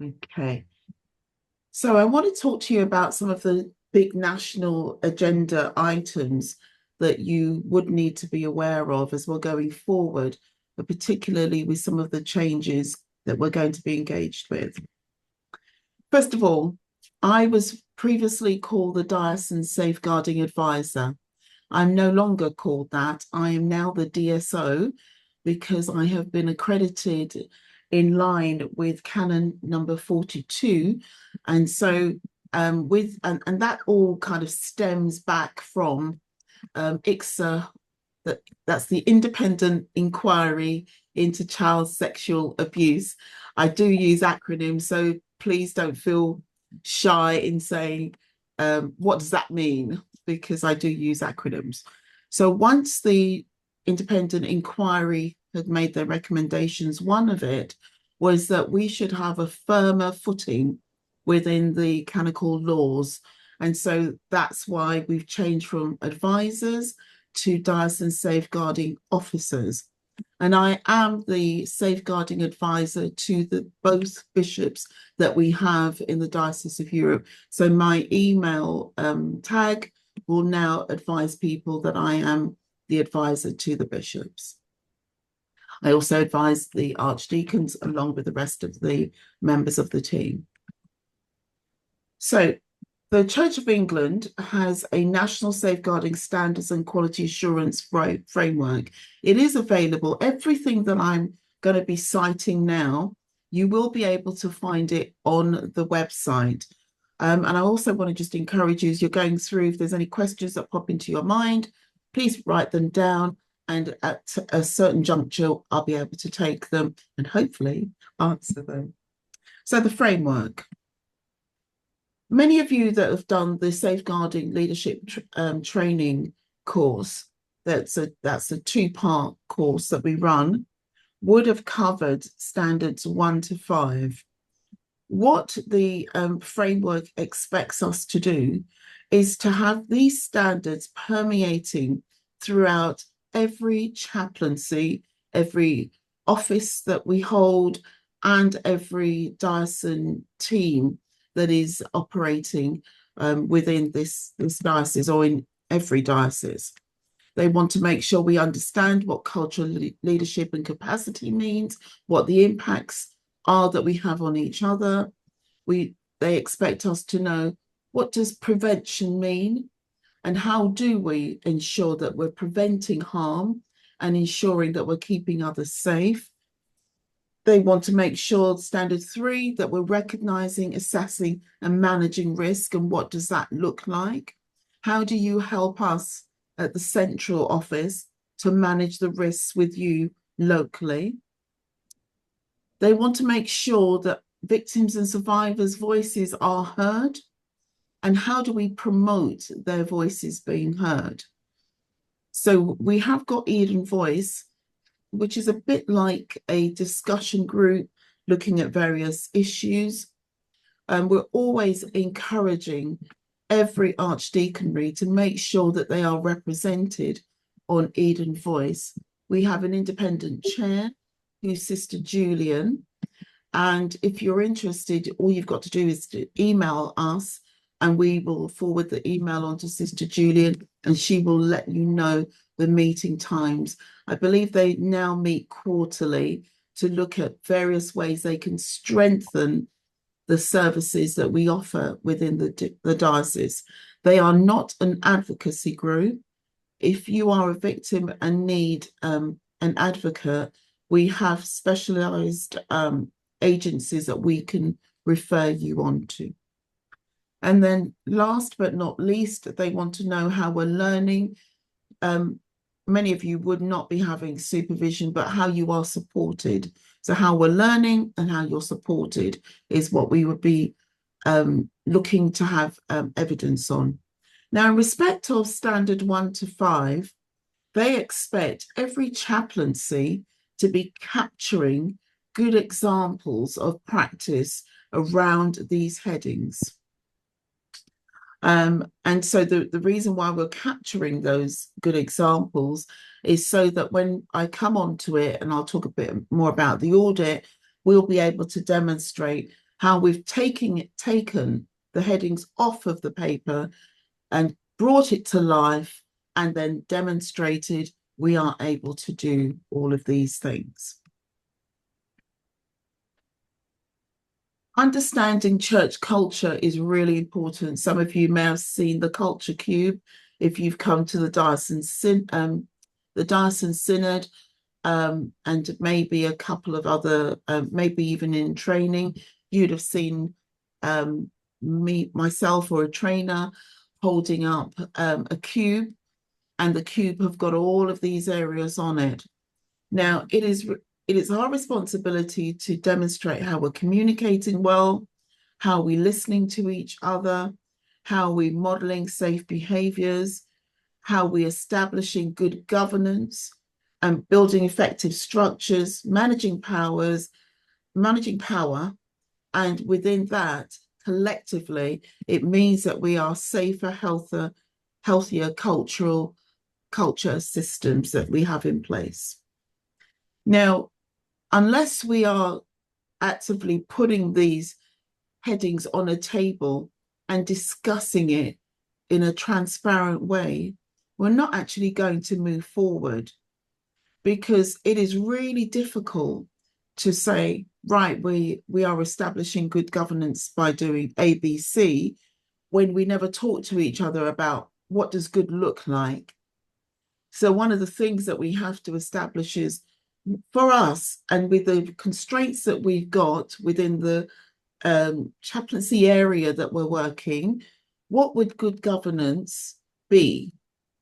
Okay. So I want to talk to you about some of the big national agenda items that you would need to be aware of as we're going forward, but particularly with some of the changes that we're going to be engaged with. First of all, I was previously called the Diocesan Safeguarding Advisor. I'm no longer called that. I am now the DSO because I have been accredited in line with Canon number 42. And so and that all kind of stems back from ICSA, that's the Independent Inquiry into Child Sexual Abuse. I do use acronyms, so please don't feel shy in saying, what does that mean? Because I do use acronyms. So once the independent inquiry had made their recommendations, one of it was that we should have a firmer footing within the canonical laws. And so that's why we've changed from advisors to diocesan safeguarding officers. And I am the safeguarding advisor to the both bishops that we have in the Diocese of Europe. So my email tag will now advise people that I am the advisor to the bishops. I also advise the archdeacons along with the rest of the members of the team. So the Church of England has a national safeguarding standards and quality assurance framework. It is available. Everything that I'm going to be citing now, you will be able to find it on the website. And I also want to just encourage you as you're going through, if there's any questions that pop into your mind, please write them down. And at a certain juncture, I'll be able to take them and hopefully answer them. So the framework. Many of you that have done the safeguarding leadership training course, that's a two-part course that we run, would have covered standards 1 to 5. What the framework expects us to do is to have these standards permeating throughout every chaplaincy, every office that we hold, and every diocesan team that is operating within this diocese or in every diocese. They want to make sure we understand what cultural leadership and capacity means, what the impacts are that we have on each other. They expect us to know, what does prevention mean? And how do we ensure that we're preventing harm and ensuring that we're keeping others safe? They want to make sure, standard 3, that we're recognizing, assessing and managing risk. And what does that look like? How do you help us at the central office to manage the risks with you locally? They want to make sure that victims and survivors' voices are heard. And how do we promote their voices being heard? So we have got Eden Voice, which is a bit like a discussion group looking at various issues. And we're always encouraging every archdeaconry to make sure that they are represented on Eden Voice. We have an independent chair, who's Sister Julian. And if you're interested, all you've got to do is to email us and we will forward the email on to Sister Julian and she will let you know the meeting times. I believe they now meet quarterly to look at various ways they can strengthen the services that we offer within the diocese. They are not an advocacy group. If you are a victim and need an advocate, we have specialised agencies that we can refer you on to. And then last but not least, they want to know how we're learning. Many of you would not be having supervision, but how you are supported. So how we're learning and how you're supported is what we would be looking to have evidence on. Now, in respect of standard 1 to 5, they expect every chaplaincy to be capturing good examples of practice around these headings. And so the reason why we're capturing those good examples is so that when I come onto it, and I'll talk a bit more about the audit, we'll be able to demonstrate how we've taken the headings off of the paper and brought it to life, and then demonstrated we are able to do all of these things. Understanding church culture is really important. Some of you may have seen the Culture Cube if you've come to the Diocesan Synod, and maybe a couple of other, maybe even in training, you'd have seen myself or a trainer holding up a cube, and the cube have got all of these areas on it. Now, it is our responsibility to demonstrate how we're communicating well, how we're listening to each other, how we're modeling safe behaviors, how we're establishing good governance and building effective structures, managing power, and within that, collectively, it means that we are safer, healthier culture systems that we have in place. Now, unless we are actively putting these headings on a table and discussing it in a transparent way, we're not actually going to move forward, because it is really difficult to say, right, we are establishing good governance by doing ABC, when we never talk to each other about what does good look like. So one of the things that we have to establish is, for us, and with the constraints that we've got within the chaplaincy area that we're working, what would good governance be?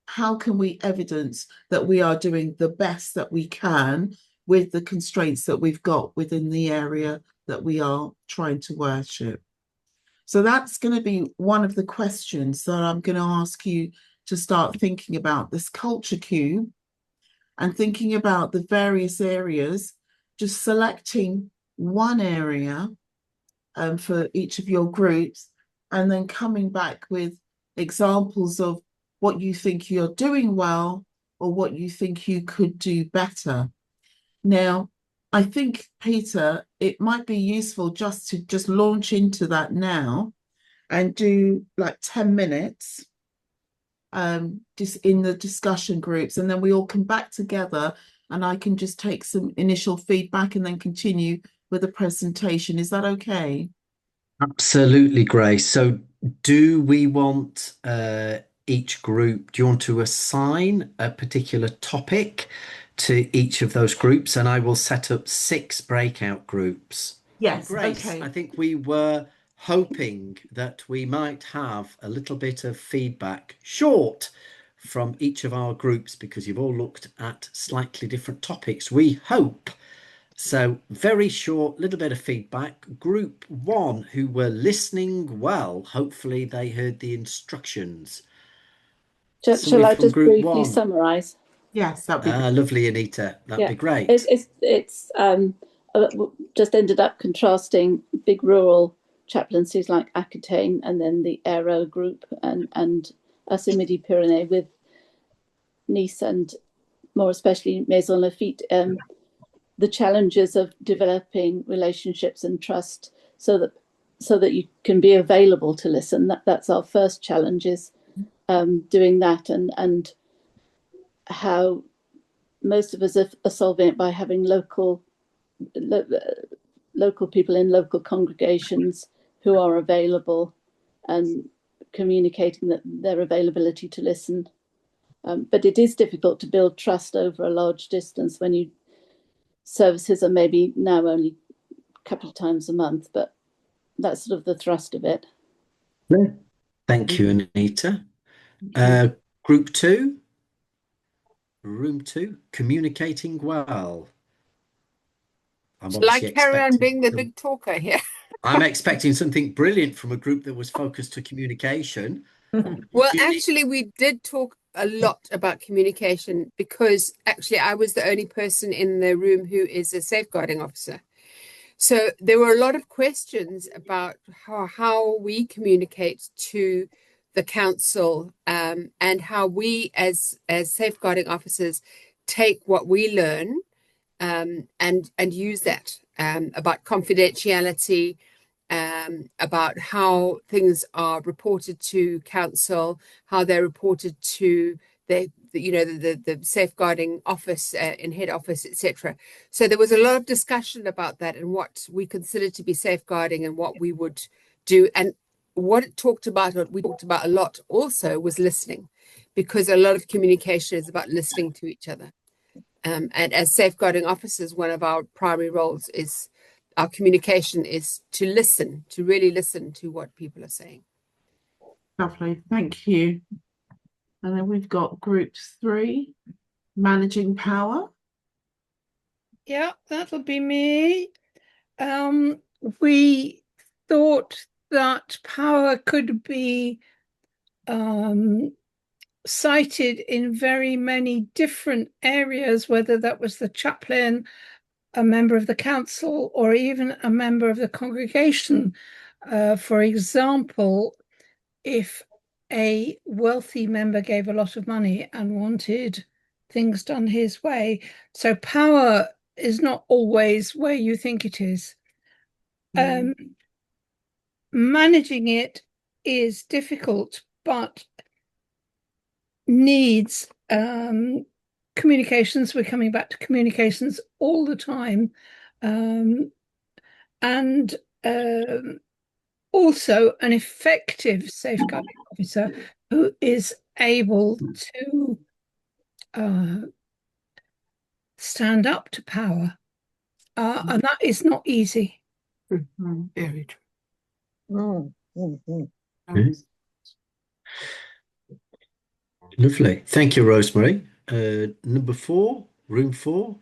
How can we evidence that we are doing the best that we can with the constraints that we've got within the area that we are trying to worship? So that's going to be one of the questions that I'm going to ask you to start thinking about this culture cube, and thinking about the various areas, just selecting one area for each of your groups, and then coming back with examples of what you think you're doing well or what you think you could do better. Now, I think, Peter, it might be useful just to launch into that now and do like 10 minutes just in the discussion groups, and then we all come back together and I can just take some initial feedback and then continue with the presentation. Is that okay? Absolutely, Grace. So, do we want each group? Do you want to assign a particular topic to each of those groups? And I will set up 6 breakout groups. And Yes, Grace, I okay. think we were hoping that we might have a little bit of feedback, short, from each of our groups, because you've all looked at slightly different topics. We hope. So, very short, little bit of feedback. Group 1, who were listening well, hopefully they heard the instructions. Shall Somebody I from just group briefly 1. summarise? Yes, that'd be good. Lovely, Anita. That'd Yeah, be great. it's just ended up contrasting big rural chaplaincies like Aquitaine and then the Aero group and us in Midi-Pyrénées with Nice and more especially Maison Lafitte, the challenges of developing relationships and trust so that you can be available to listen. That's our first challenge, is doing that, and how most of us are solving it by having local people in local congregations who are available and communicating that their availability to listen. But it is difficult to build trust over a large distance when services are maybe now only a couple of times a month, but that's sort of the thrust of it. Thank you, Anita. Okay. Group 2, room 2, communicating well. I'm Shall I obviously carry on expecting being the big talker here? I'm expecting something brilliant from a group that was focused to communication. Well, Julie? actually, we did talk a lot about communication, because actually I was the only person in the room who is a safeguarding officer. So there were a lot of questions about how we communicate to the council, and how we as safeguarding officers take what we learn, and use that, about confidentiality, about how things are reported to council, how they're reported to the safeguarding office in head office, etc. So there was a lot of discussion about that and what we consider to be safeguarding and what we would do. And what we talked about a lot also was listening, because a lot of communication is about listening to each other. And as safeguarding officers, one of our primary roles is our communication is to listen, to really listen to what people are saying. Lovely, thank you. And then we've got group 3, managing power. Yeah, that'll be me. We thought that power could be cited in very many different areas, whether that was the chaplain, a member of the council, or even a member of the congregation. For example, if a wealthy member gave a lot of money and wanted things done his way. So power is not always where you think it is. Managing it is difficult, but needs communications. We're coming back to communications all the time. And also an effective safeguarding officer who is able to stand up to power. And that is not easy. Very true. Lovely. Thank you, Rosemary. Number 4, room 4,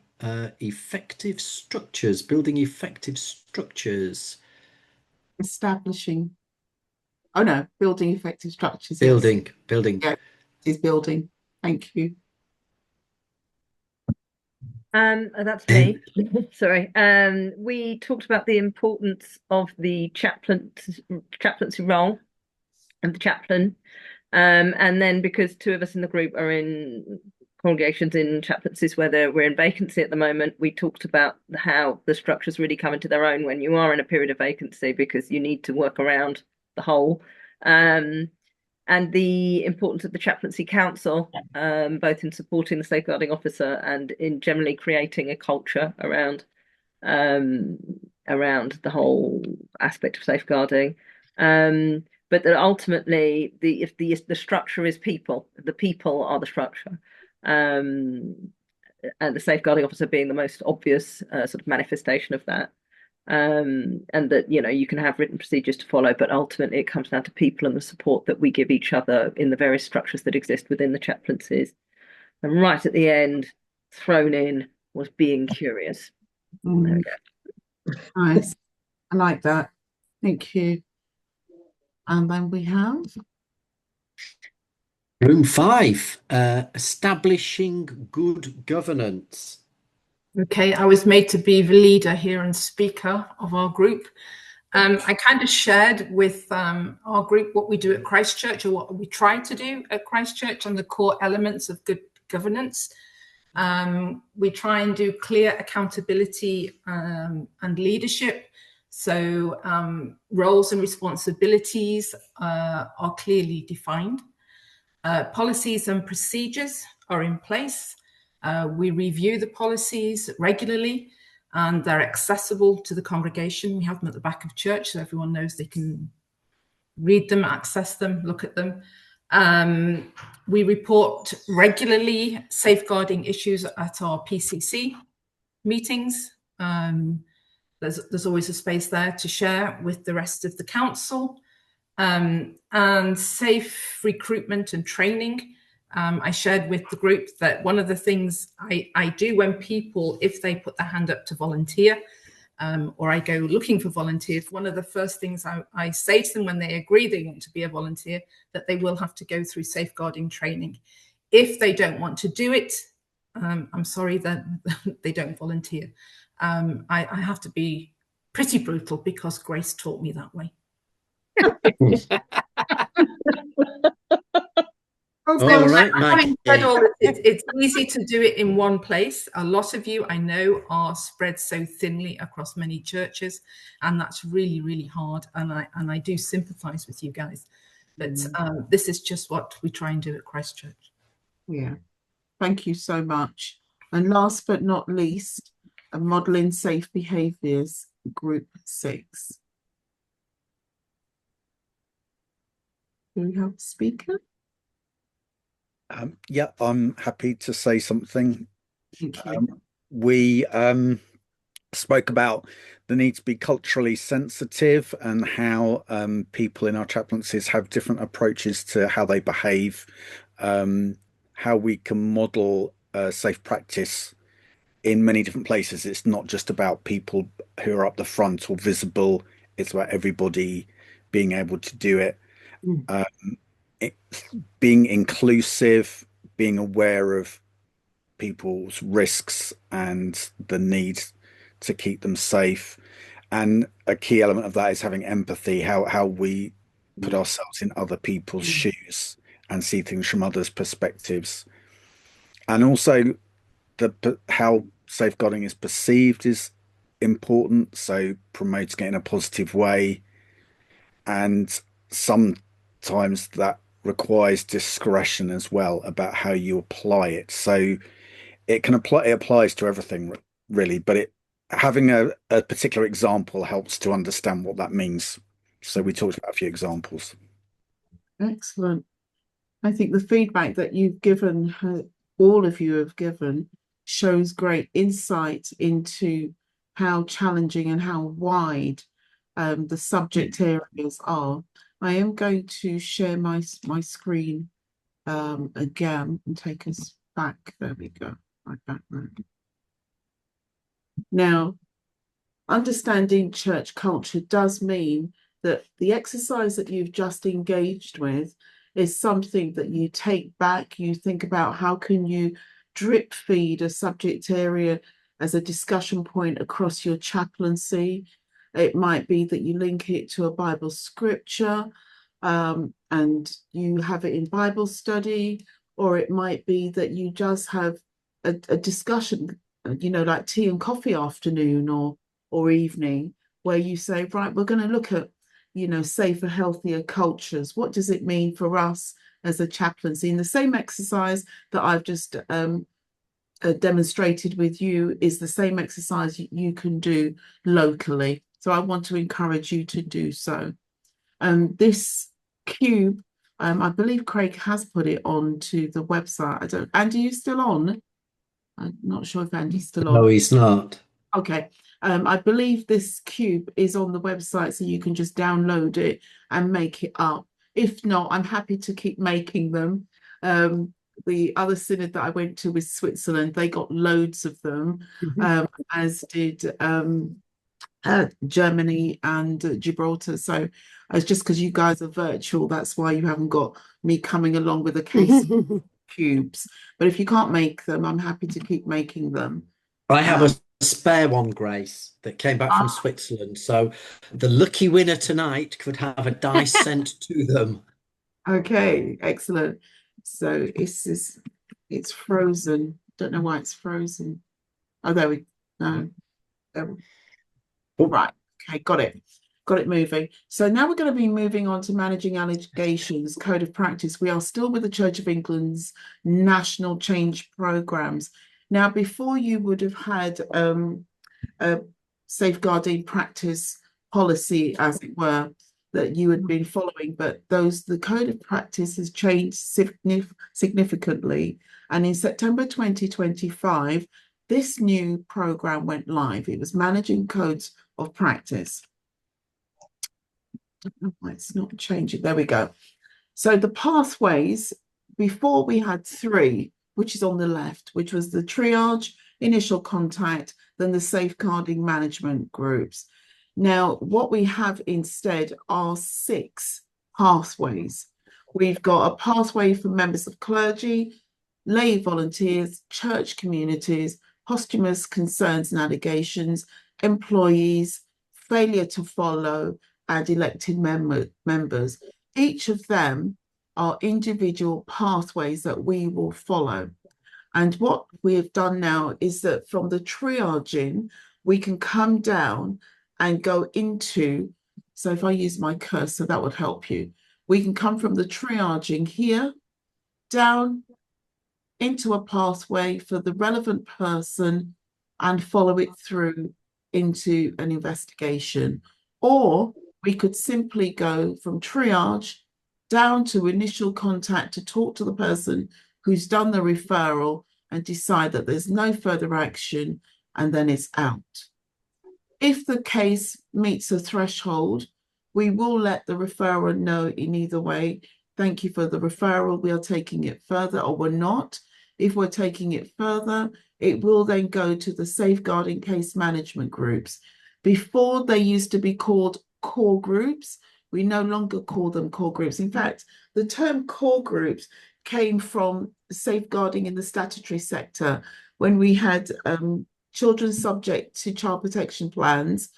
effective structures, building effective structures. Establishing. Oh no, building effective structures. Building. Yeah, it is building. Thank you. That's me. Sorry. We talked about the importance of the chaplaincy role and the chaplain. And then because 2 of us in the group are in congregations in chaplaincies where we're in vacancy at the moment, we talked about how the structures really come into their own when you are in a period of vacancy, because you need to work around the whole. And the importance of the chaplaincy council, both in supporting the safeguarding officer and in generally creating a culture around the whole aspect of safeguarding. But that ultimately the structure is people. The people are the structure. And the safeguarding officer being the most obvious sort of manifestation of that. And that, you can have written procedures to follow, but ultimately it comes down to people and the support that we give each other in the various structures that exist within the chaplaincies. And right at the end, thrown in was being curious. There we go. Nice. I like that. Thank you. And then we have room 5, establishing good governance. Okay, I was made to be the leader here and speaker of our group. I kind of shared with our group what we do at Christchurch, or what we try to do at Christchurch, on the core elements of good governance. We try and do clear accountability and leadership. So roles and responsibilities are clearly defined. Policies and procedures are in place. We review the policies regularly, and they're accessible to the congregation. We have them at the back of church, so everyone knows they can read them, access them, look at them. We report regularly safeguarding issues at our PCC meetings. There's always a space there to share with the rest of the council. And safe recruitment and training. I shared with the group that one of the things I do when people, if they put their hand up to volunteer, or I go looking for volunteers, one of the first things I say to them when they agree they want to be a volunteer, that they will have to go through safeguarding training. If they don't want to do it, I'm sorry that they don't volunteer. I have to be pretty brutal because Grace taught me that way. was All gonna right, Having said Maggie. all this, it's easy to do it in one place. A lot of you, I know, are spread so thinly across many churches, and that's really, really hard. And I do sympathise with you guys. But this is just what we try and do at Christchurch. Yeah, thank you so much. And last but not least, a modelling safe behaviours, Group 6. Do we have a speaker? Yeah, I'm happy to say something. Thank you. We spoke about the need to be culturally sensitive and how people in our chaplaincies have different approaches to how they behave, how we can model safe practice in many different places. It's not just about people who are up the front or visible, it's about everybody being able to do it. It being inclusive, being aware of people's risks and the need to keep them safe. And a key element of that is having empathy, how we put ourselves in other people's shoes and see things from others' perspectives. And also how safeguarding is perceived is important. So promoting it in a positive way. And sometimes that requires discretion as well about how you apply it. So it applies to everything really, but having a particular example helps to understand what that means. So we talked about a few examples. Excellent. I think the feedback that you've given, all of you have given, shows great insight into how challenging and how wide the subject areas are. I am going to share my screen again and take us back. There we go. Right back there. Now, understanding church culture does mean that the exercise that you've just engaged with is something that you take back. You think about how can you drip feed a subject area as a discussion point across your chaplaincy. It might be that you link it to a Bible scripture and you have it in Bible study, or it might be that you just have a discussion, like tea and coffee afternoon or evening, where you say, right, we're going to look at, safer, healthier cultures. What does it mean for us as a chaplaincy? And the same exercise that I've just demonstrated with you is the same exercise you can do locally. So I want to encourage you to do so. This cube, I believe Craig has put it onto the website. Andy, are you still on? I'm not sure if Andy's still on. No, he's not. Okay. I believe this cube is on the website, so you can just download it and make it up. If not, I'm happy to keep making them. The other synod that I went to was Switzerland. They got loads of them, as did Germany and Gibraltar. So it's just because you guys are virtual, that's why you haven't got me coming along with a case of cubes. But if you can't make them, I'm happy to keep making them. I have a spare one, Grace, that came back from Switzerland. So the lucky winner tonight could have a dice sent to them. Okay, excellent. So it's frozen. Don't know why it's frozen. Oh, there we go. Right. Okay, got it moving. So now we're going to be moving on to managing allegations, code of practice. We are still with the Church of England's national change programs. Now, before you would have had a safeguarding practice policy, as it were, that you had been following, but the code of practice has changed significantly. And in September 2025, this new program went live. It was managing codes of practice. Oh, it's not changing. There we go. So the pathways, before we had 3, which is on the left, which was the triage, initial contact, then the safeguarding management groups. Now, what we have instead are 6 pathways. We've got a pathway for members of clergy, lay volunteers, church communities, posthumous concerns and allegations, employees, failure to follow, and elected members. Each of them are individual pathways that we will follow. And what we have done now is that from the triaging, we can come down and go into, so if I use my cursor, that would help you. We can come from the triaging here down into a pathway for the relevant person and follow it through into an investigation. Or we could simply go from triage down to initial contact to talk to the person who's done the referral and decide that there's no further action, and then it's out. If the case meets a threshold, we will let the referrer know in either way, thank you for the referral, we are taking it further, or we're not. If we're taking it further, it will then go to the safeguarding case management groups. Before, they used to be called core groups. We no longer call them core groups. In fact, the term core groups came from safeguarding in the statutory sector when we had children subject to child protection plans.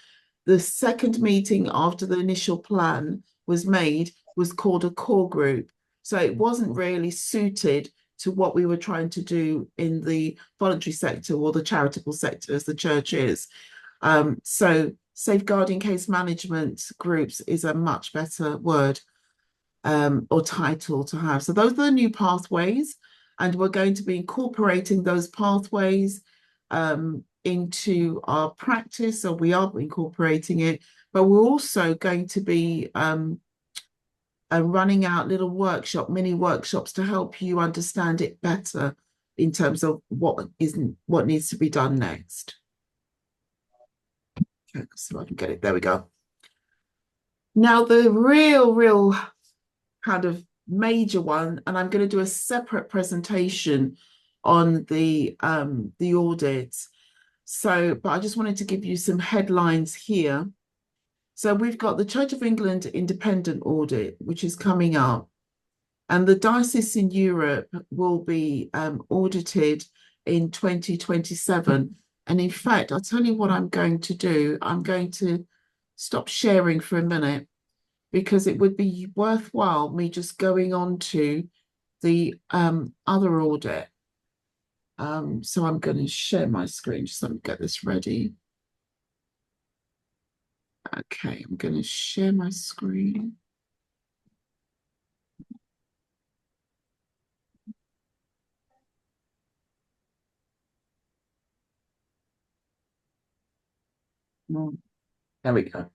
The second meeting after the initial plan was made was called a core group. So it wasn't really suited to what we were trying to do in the voluntary sector or the charitable sector, as the church is. So safeguarding case management groups is a much better word or title to have. So those are the new pathways, and we're going to be incorporating those pathways into our practice, or we are incorporating it, but we're also going to be running out little mini workshops to help you understand it better in terms of what needs to be done next. Okay, so I can get it. There we go. Now the real kind of major one, and I'm going to do a separate presentation on the audits. So, but I just wanted to give you some headlines here. So we've got the Church of England independent audit, which is coming up, and the Diocesan in Europe will be audited in 2027. And in fact, I'll tell you what I'm going to do. I'm going to stop sharing for a minute, because it would be worthwhile me just going on to the other audit. So I'm going to share my screen, just let me get this ready. Okay, I'm going to share my screen. There we go.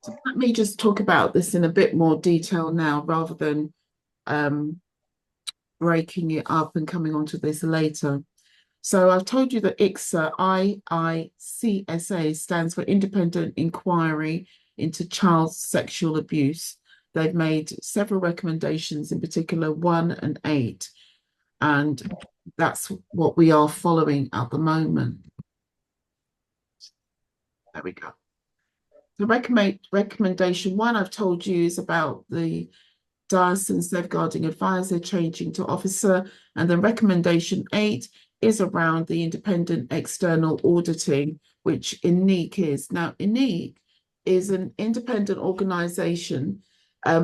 So let me just talk about this in a bit more detail now, rather than breaking it up and coming onto this later. So I've told you that ICSA, IICSA, stands for Independent Inquiry into Child Sexual Abuse. They've made several recommendations, in particular 1 and 8, and that's what we are following at the moment. There we go. The recommendation 1 I've told you is about the Diocesan Safeguarding Advisor changing to officer, and then recommendation 8 is around the independent external auditing, which INEEC is. Now, INEEC is an independent organisation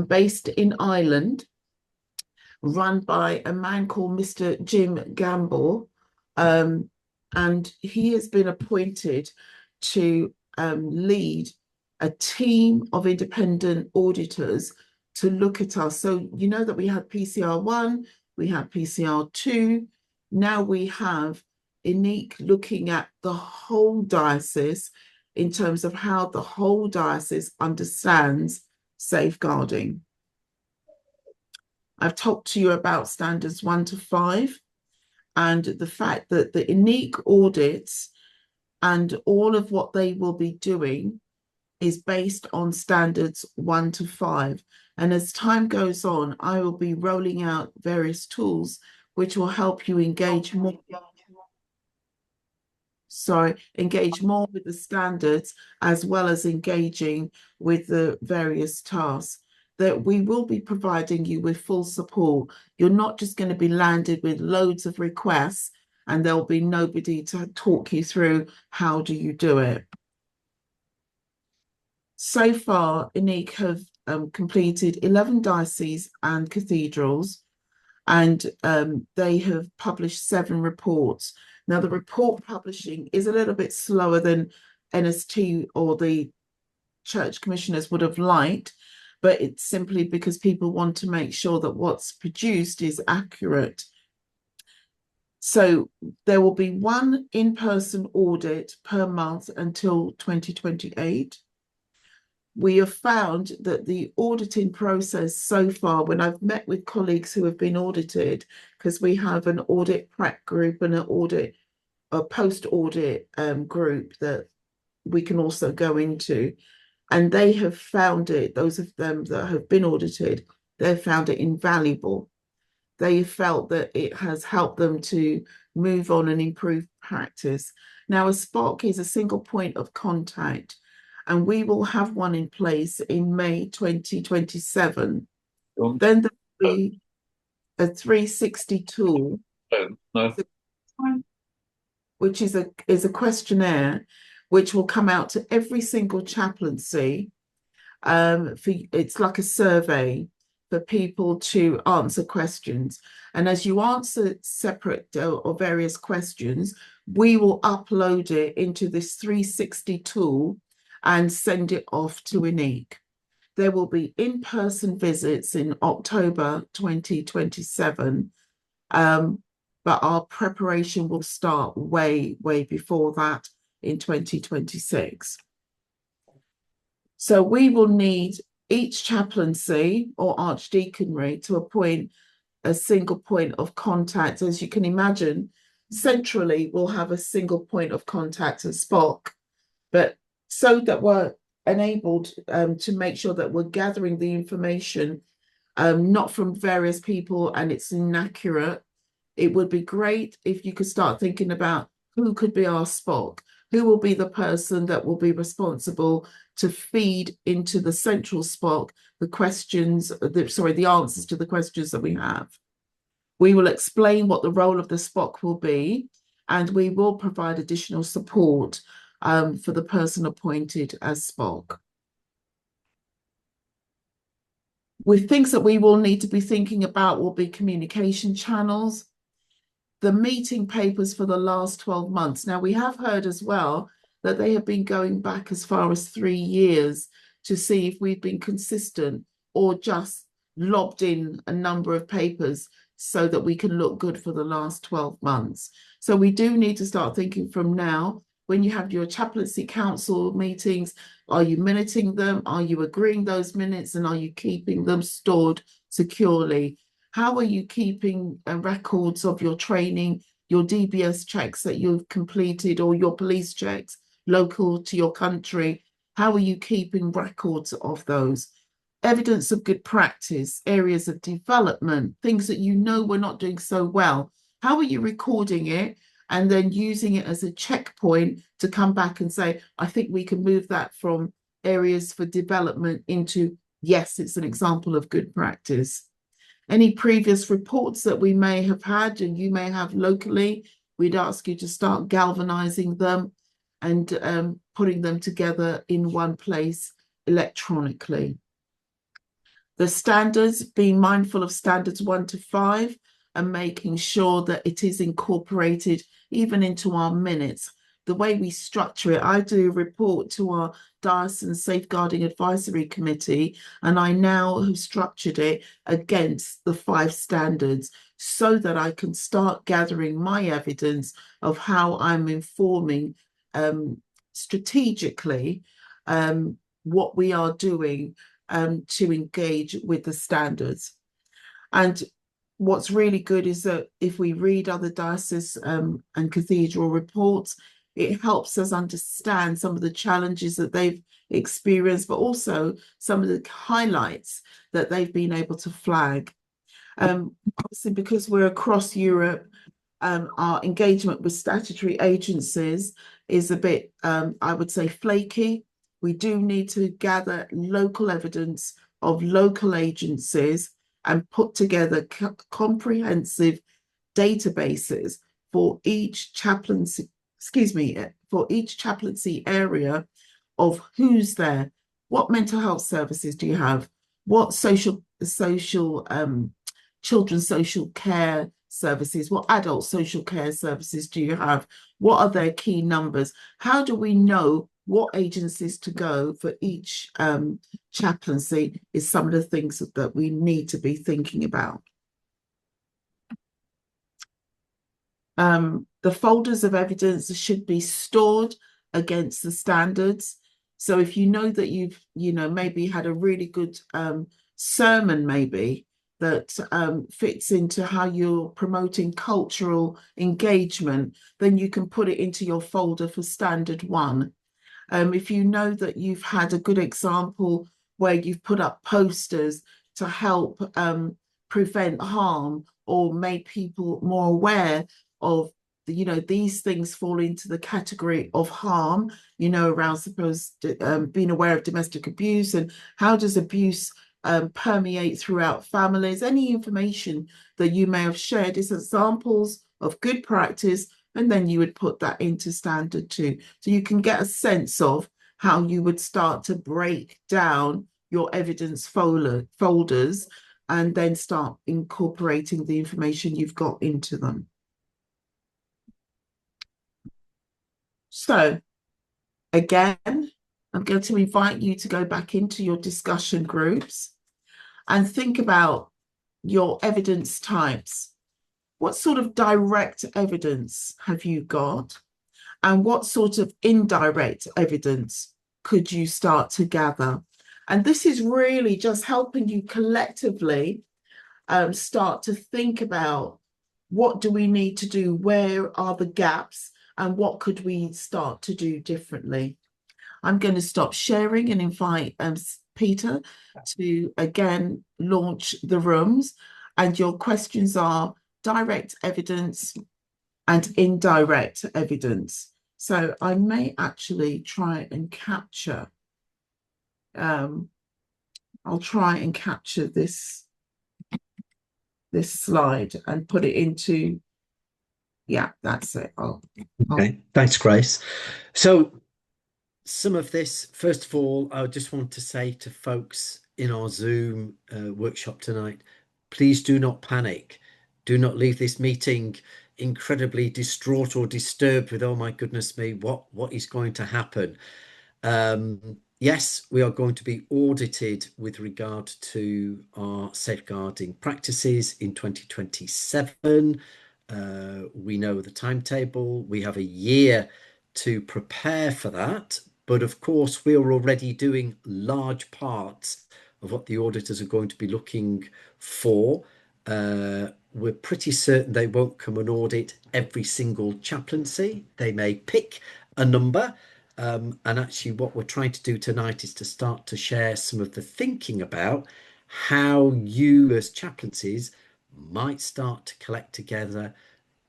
based in Ireland, run by a man called Mr. Jim Gamble, and he has been appointed to lead a team of independent auditors to look at us. So you know that we had PCR 1, we had PCR 2, now we have INEEC looking at the whole diocese in terms of how the whole diocese understands safeguarding. I've talked to you about standards 1 to 5 and the fact that the INEEC audits and all of what they will be doing is based on standards 1 to 5. And as time goes on, I will be rolling out various tools which will help you engage more. Engage more with the standards, as well as engaging with the various tasks. That we will be providing you with full support. You're not just going to be landed with loads of requests and there'll be nobody to talk you through how do you do it. So far, INEC have completed 11 dioceses and cathedrals, and they have published 7 reports. Now, the report publishing is a little bit slower than NST or the church commissioners would have liked, but it's simply because people want to make sure that what's produced is accurate. So there will be 1 in-person audit per month until 2028. We have found that the auditing process so far, when I've met with colleagues who have been audited, because we have an audit prep group and a post-audit group that we can also go into, and they have found it, those of them that have been audited, they've found it invaluable. They felt that it has helped them to move on and improve practice. Now, a SPOC is a single point of contact, and we will have one in place in May 2027. Then there will be a 360 tool, which is a questionnaire which will come out to every single chaplaincy. It's like a survey for people to answer questions. And as you answer separate or various questions, we will upload it into this 360 tool and send it off to INEC. There will be in-person visits in October 2027, but our preparation will start way before that in 2026. So we will need each chaplaincy or archdeaconry to appoint a single point of contact. As you can imagine, centrally we'll have a single point of contact as SPOC, but so that we're enabled to make sure that we're gathering the information not from various people and it's inaccurate. It would be great if you could start thinking about who could be our SPOC, who will be the person that will be responsible to feed into the central SPOC the answers to the questions that we have. We will explain what the role of the SPOC will be, and we will provide additional support for the person appointed as SPOC. With things that we will need to be thinking about will be communication channels, the meeting papers for the last 12 months. Now, we have heard as well that they have been going back as far as 3 years to see if we've been consistent or just lobbed in a number of papers so that we can look good for the last 12 months. So we do need to start thinking from now. When you have your chaplaincy council meetings, are you minuting them? Are you agreeing those minutes, and are you keeping them stored securely? How are you keeping records of your training, your DBS checks that you've completed, or your police checks local to your country? How are you keeping records of those? Evidence of good practice, areas of development, things that you know we're not doing so well. How are you recording it and then using it as a checkpoint to come back and say, I think we can move that from areas for development into, yes, it's an example of good practice. Any previous reports that we may have had and you may have locally, we'd ask you to start galvanizing them and putting them together in one place electronically. The standards, being mindful of standards 1 to 5 and making sure that it is incorporated even into our minutes. The way we structure it, I do a report to our Diocesan Safeguarding Advisory Committee, and I now have structured it against the 5 standards so that I can start gathering my evidence of how I'm informing strategically what we are doing to engage with the standards. And what's really good is that if we read other diocese and cathedral reports, it helps us understand some of the challenges that they've experienced, but also some of the highlights that they've been able to flag. Obviously, because we're across Europe, our engagement with statutory agencies is a bit, I would say, flaky. We do need to gather local evidence of local agencies and put together comprehensive databases for each chaplaincy, for each chaplaincy area of who's there, What mental health services do you have? What children's social care services, what adult social care services do you have? What are their key numbers? How do we know what agencies to go for each chaplaincy is some of the things that we need to be thinking about. The folders of evidence should be stored against the standards. So if you know that you've, maybe had a really good sermon, maybe that fits into how you're promoting cultural engagement, then you can put it into your folder for standard 1. If you know that you've had a good example where you've put up posters to help prevent harm or made people more aware of these things fall into the category of harm, around being aware of domestic abuse and how does abuse permeate throughout families. Any information that you may have shared is examples of good practice, and then you would put that into standard 2. So you can get a sense of how you would start to break down your evidence folders and then start incorporating the information you've got into them. So again, I'm going to invite you to go back into your discussion groups and think about your evidence types. What sort of direct evidence have you got? And what sort of indirect evidence could you start to gather? And this is really just helping you collectively start to think about what do we need to do, where are the gaps, and what could we start to do differently. I'm going to stop sharing and invite Peter to again launch the rooms. And your questions are direct evidence and indirect evidence. So I may actually try and capture, I'll try and capture this slide and put it into, yeah, that's it. Okay, thanks, Grace. So some of this, first of all, I just want to say to folks in our Zoom workshop tonight, please do not panic. Do not leave this meeting incredibly distraught or disturbed with, oh my goodness me, what is going to happen? Yes, we are going to be audited with regard to our safeguarding practices in 2027. We know the timetable. We have a year to prepare for that. But of course, we are already doing large parts of what the auditors are going to be looking for. We're pretty certain they won't come and audit every single chaplaincy. They may pick a number. And actually what we're trying to do tonight is to start to share some of the thinking about how you as chaplaincies might start to collect together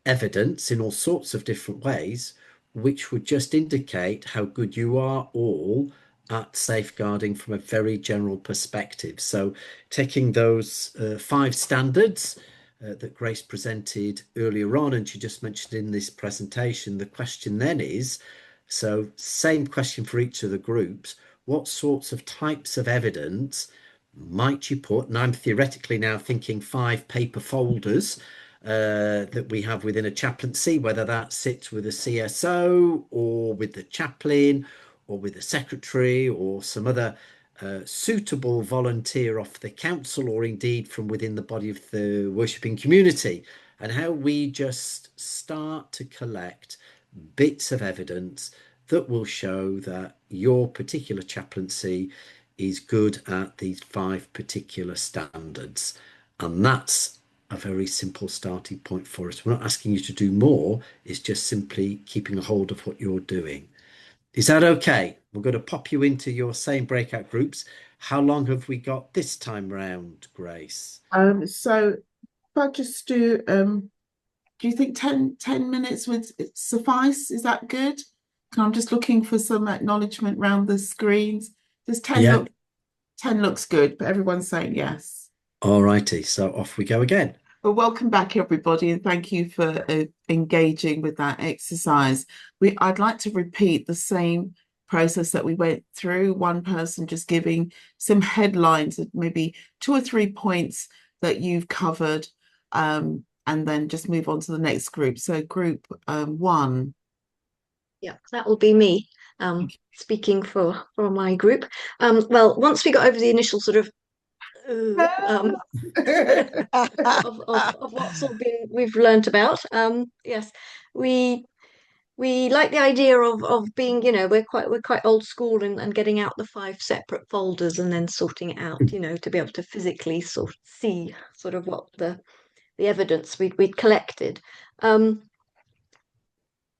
evidence in all sorts of different ways, which would just indicate how good you are all at safeguarding from a very general perspective. So taking those 5 standards that Grace presented earlier on, and she just mentioned in this presentation, the question then is, so same question for each of the groups, what sorts of types of evidence might you put, and I'm theoretically now thinking 5 paper folders that we have within a chaplaincy, whether that sits with a CSO or with the chaplain or with the secretary or some other suitable volunteer off the council, or indeed from within the body of the worshipping community, and how we just start to collect bits of evidence that will show that your particular chaplaincy is good at these 5 particular standards. And that's a very simple starting point for us. We're not asking you to do more, it's just simply keeping a hold of what you're doing. Is that okay? We're going to pop you into your same breakout groups. How long have we got this time round, Grace? So if I just do you think 10 minutes would suffice? Is that good? I'm just looking for some acknowledgement around the screens. Does 10 10 looks good, but everyone's saying yes. All righty, so off we go again. Well, welcome back, everybody, and thank you for engaging with that exercise. I'd like to repeat the same process that we went through, one person just giving some headlines of maybe 2 or 3 points that you've covered, and then just move on to the next group. So group 1. Yeah, that will be me, speaking for my group. Well, once we got over the initial sort of of what's all been we've learnt about, yes, we like the idea of being, we're quite old school and getting out the 5 separate folders and then sorting it out, to be able to physically sort of see sort of what the evidence we'd collected.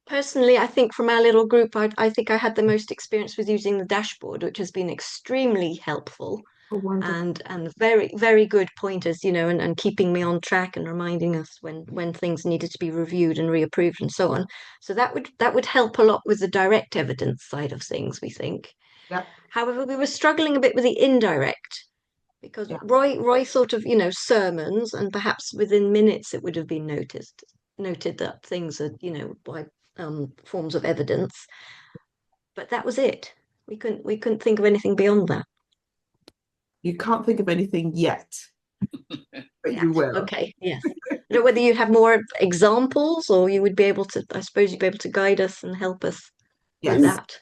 Personally, I think from our little group, I think I had the most experience with using the dashboard, which has been extremely helpful. And very, very good pointers, and keeping me on track and reminding us when things needed to be reviewed and reapproved and so on. So that would help a lot with the direct evidence side of things, we think. Yeah. However, we were struggling a bit with the indirect, because Roy thought of, sermons, and perhaps within minutes it would have been noted that things are, by forms of evidence. But that was it. We couldn't think of anything beyond that. You can't think of anything yet, but you will. Okay, yes. I don't know whether you have more examples, or you would be able to, I suppose you'd be able to guide us and help us with that.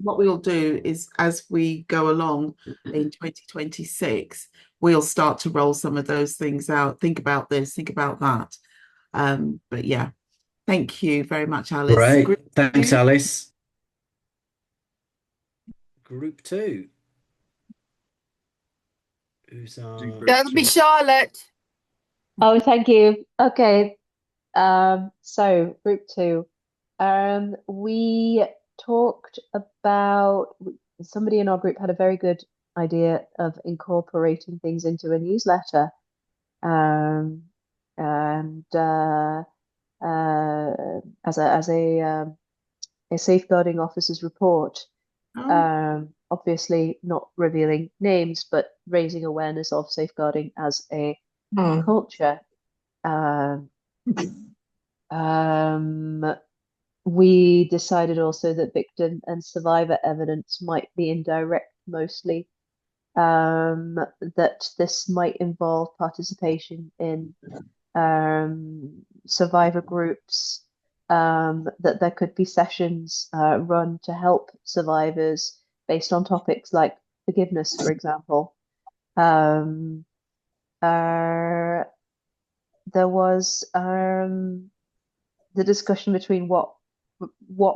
What we'll do is, as we go along in 2026, we'll start to roll some of those things out. Think about this, think about that. But yeah, thank you very much, Alice. Great. Thanks, Alice. Group 2. Who's That'll be Charlotte. Oh, thank you. Okay. So group 2. We talked about, somebody in our group had a very good idea of incorporating things into a newsletter. And as a safeguarding officer's report. Obviously not revealing names, but raising awareness of safeguarding as a culture. We decided also that victim and survivor evidence might be indirect mostly, that this might involve participation in survivor groups, that there could be sessions run to help survivors based on topics like forgiveness, for example. There was the discussion between what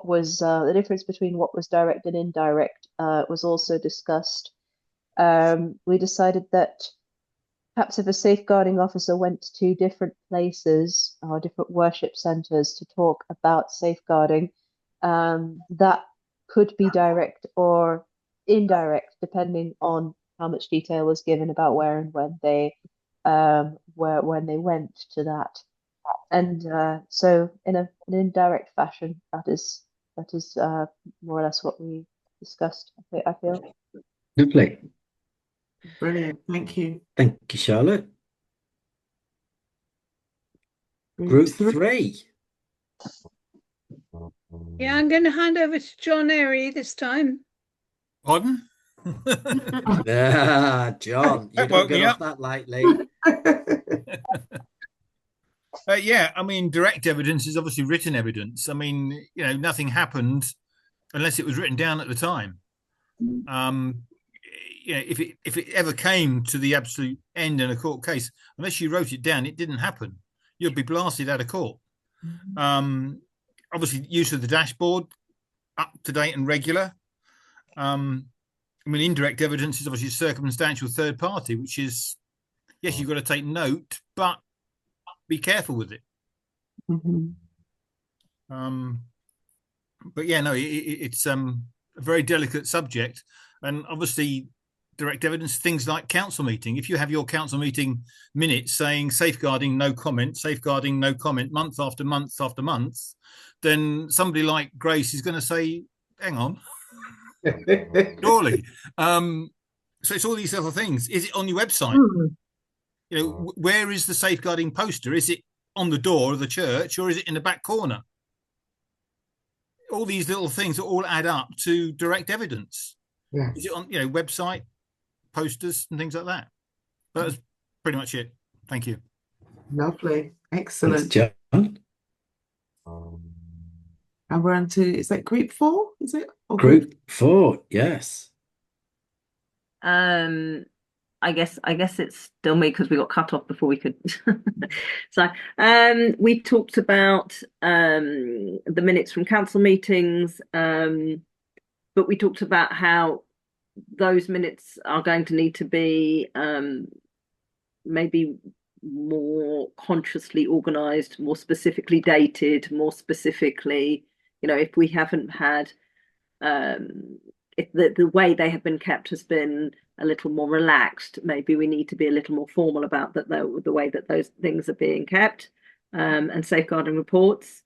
was the difference between what was direct and indirect was also discussed. We decided that perhaps if a safeguarding officer went to different places or different worship centres to talk about safeguarding, that could be direct or indirect, depending on how much detail was given about where and when they went to that. And so in an indirect fashion, that is more or less what we discussed, I feel. Lovely. Brilliant. Thank you. Thank you, Charlotte. Group 3. Yeah, I'm going to hand over to John Airy this time. Pardon? John, you don't get off that lightly. Yeah, I mean, direct evidence is obviously written evidence. I mean, nothing happened unless it was written down at the time. If it ever came to the absolute end in a court case, unless you wrote it down, it didn't happen. You'd be blasted out of court. Obviously, use of the dashboard, up to date and regular. I mean, indirect evidence is obviously circumstantial third party, which is, yes, you've got to take note, but be careful with it. But yeah, no, it's a very delicate subject, and obviously direct evidence, things like council meeting. If you have your council meeting minutes saying safeguarding no comment, month after month after month, then somebody like Grace is going to say, hang on, surely. So it's all these other things. Is it on your website? Where is the safeguarding poster? Is it on the door of the church, or is it in the back corner? all these little things that all add up to direct evidence. Yes. Is it on, you know, website, posters and things like that? But that's pretty much it. Thank you. Lovely. Thanks, Excellent. John. And we're on to, is that group 4? Is it? Or Group 4, yes. I guess it's still me because we got cut off before we could. So we talked about the minutes from council meetings, but we talked about how those minutes are going to need to be maybe more consciously organised, more specifically dated, more specifically, you know, if we haven't had if the way they have been kept has been a little more relaxed, maybe we need to be a little more formal about that, the way that those things are being kept, and safeguarding reports.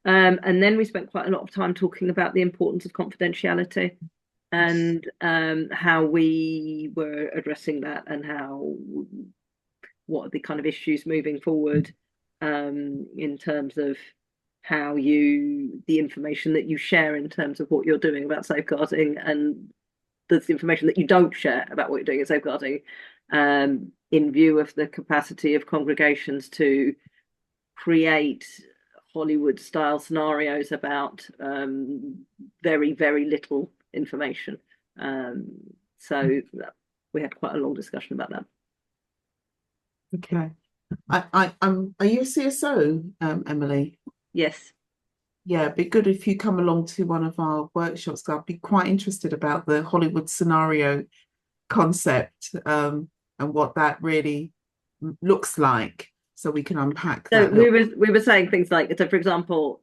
And then we spent quite a lot of time talking about the importance of confidentiality and how we were addressing that, and what are the kind of issues moving forward in terms of how the information that you share in terms of what you're doing about safeguarding, and the information that you don't share about what you're doing in safeguarding, in view of the capacity of congregations to create Hollywood style scenarios about very, very little information. So we had quite a long discussion about that. Okay. Are you a CSO, Emily? Yes. Yeah, it'd be good if you come along to one of our workshops. I'd be quite interested about the Hollywood scenario concept, and what that really looks like, so we can unpack So that. we were saying things like, so for example,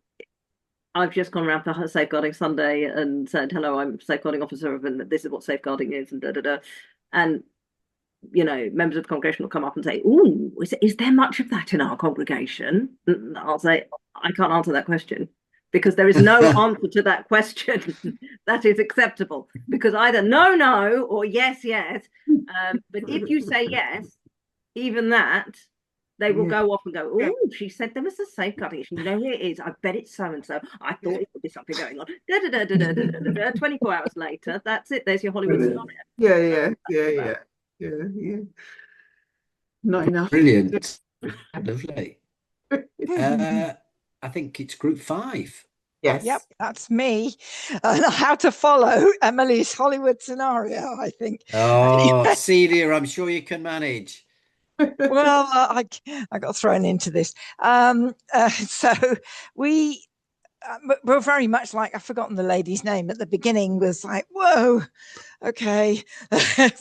I've just gone around for Safeguarding Sunday and said, hello, I'm a safeguarding officer, and this is what safeguarding is, and and you know, members of the congregation will come up and say, "Oh, is there much of that in our congregation?" And I'll say, I can't answer that question, because there is no answer to that question that is acceptable, because either no, or yes. But if you say yes, even that, they will go off and go, "Oh, she said there was a safeguarding issue. You know who it is? I bet it's so and so. I thought it would be something going on." 24 hours later, that's it. There's your Hollywood scenario. Yeah. Not enough. Brilliant. Lovely. I think it's group 5. Yes. Yep, that's me. How to follow Emily's Hollywood scenario, I think. Oh, Celia, I'm sure you can manage. Well, I got thrown into this. So we were very much like, I've forgotten the lady's name at the beginning, was like, whoa, okay,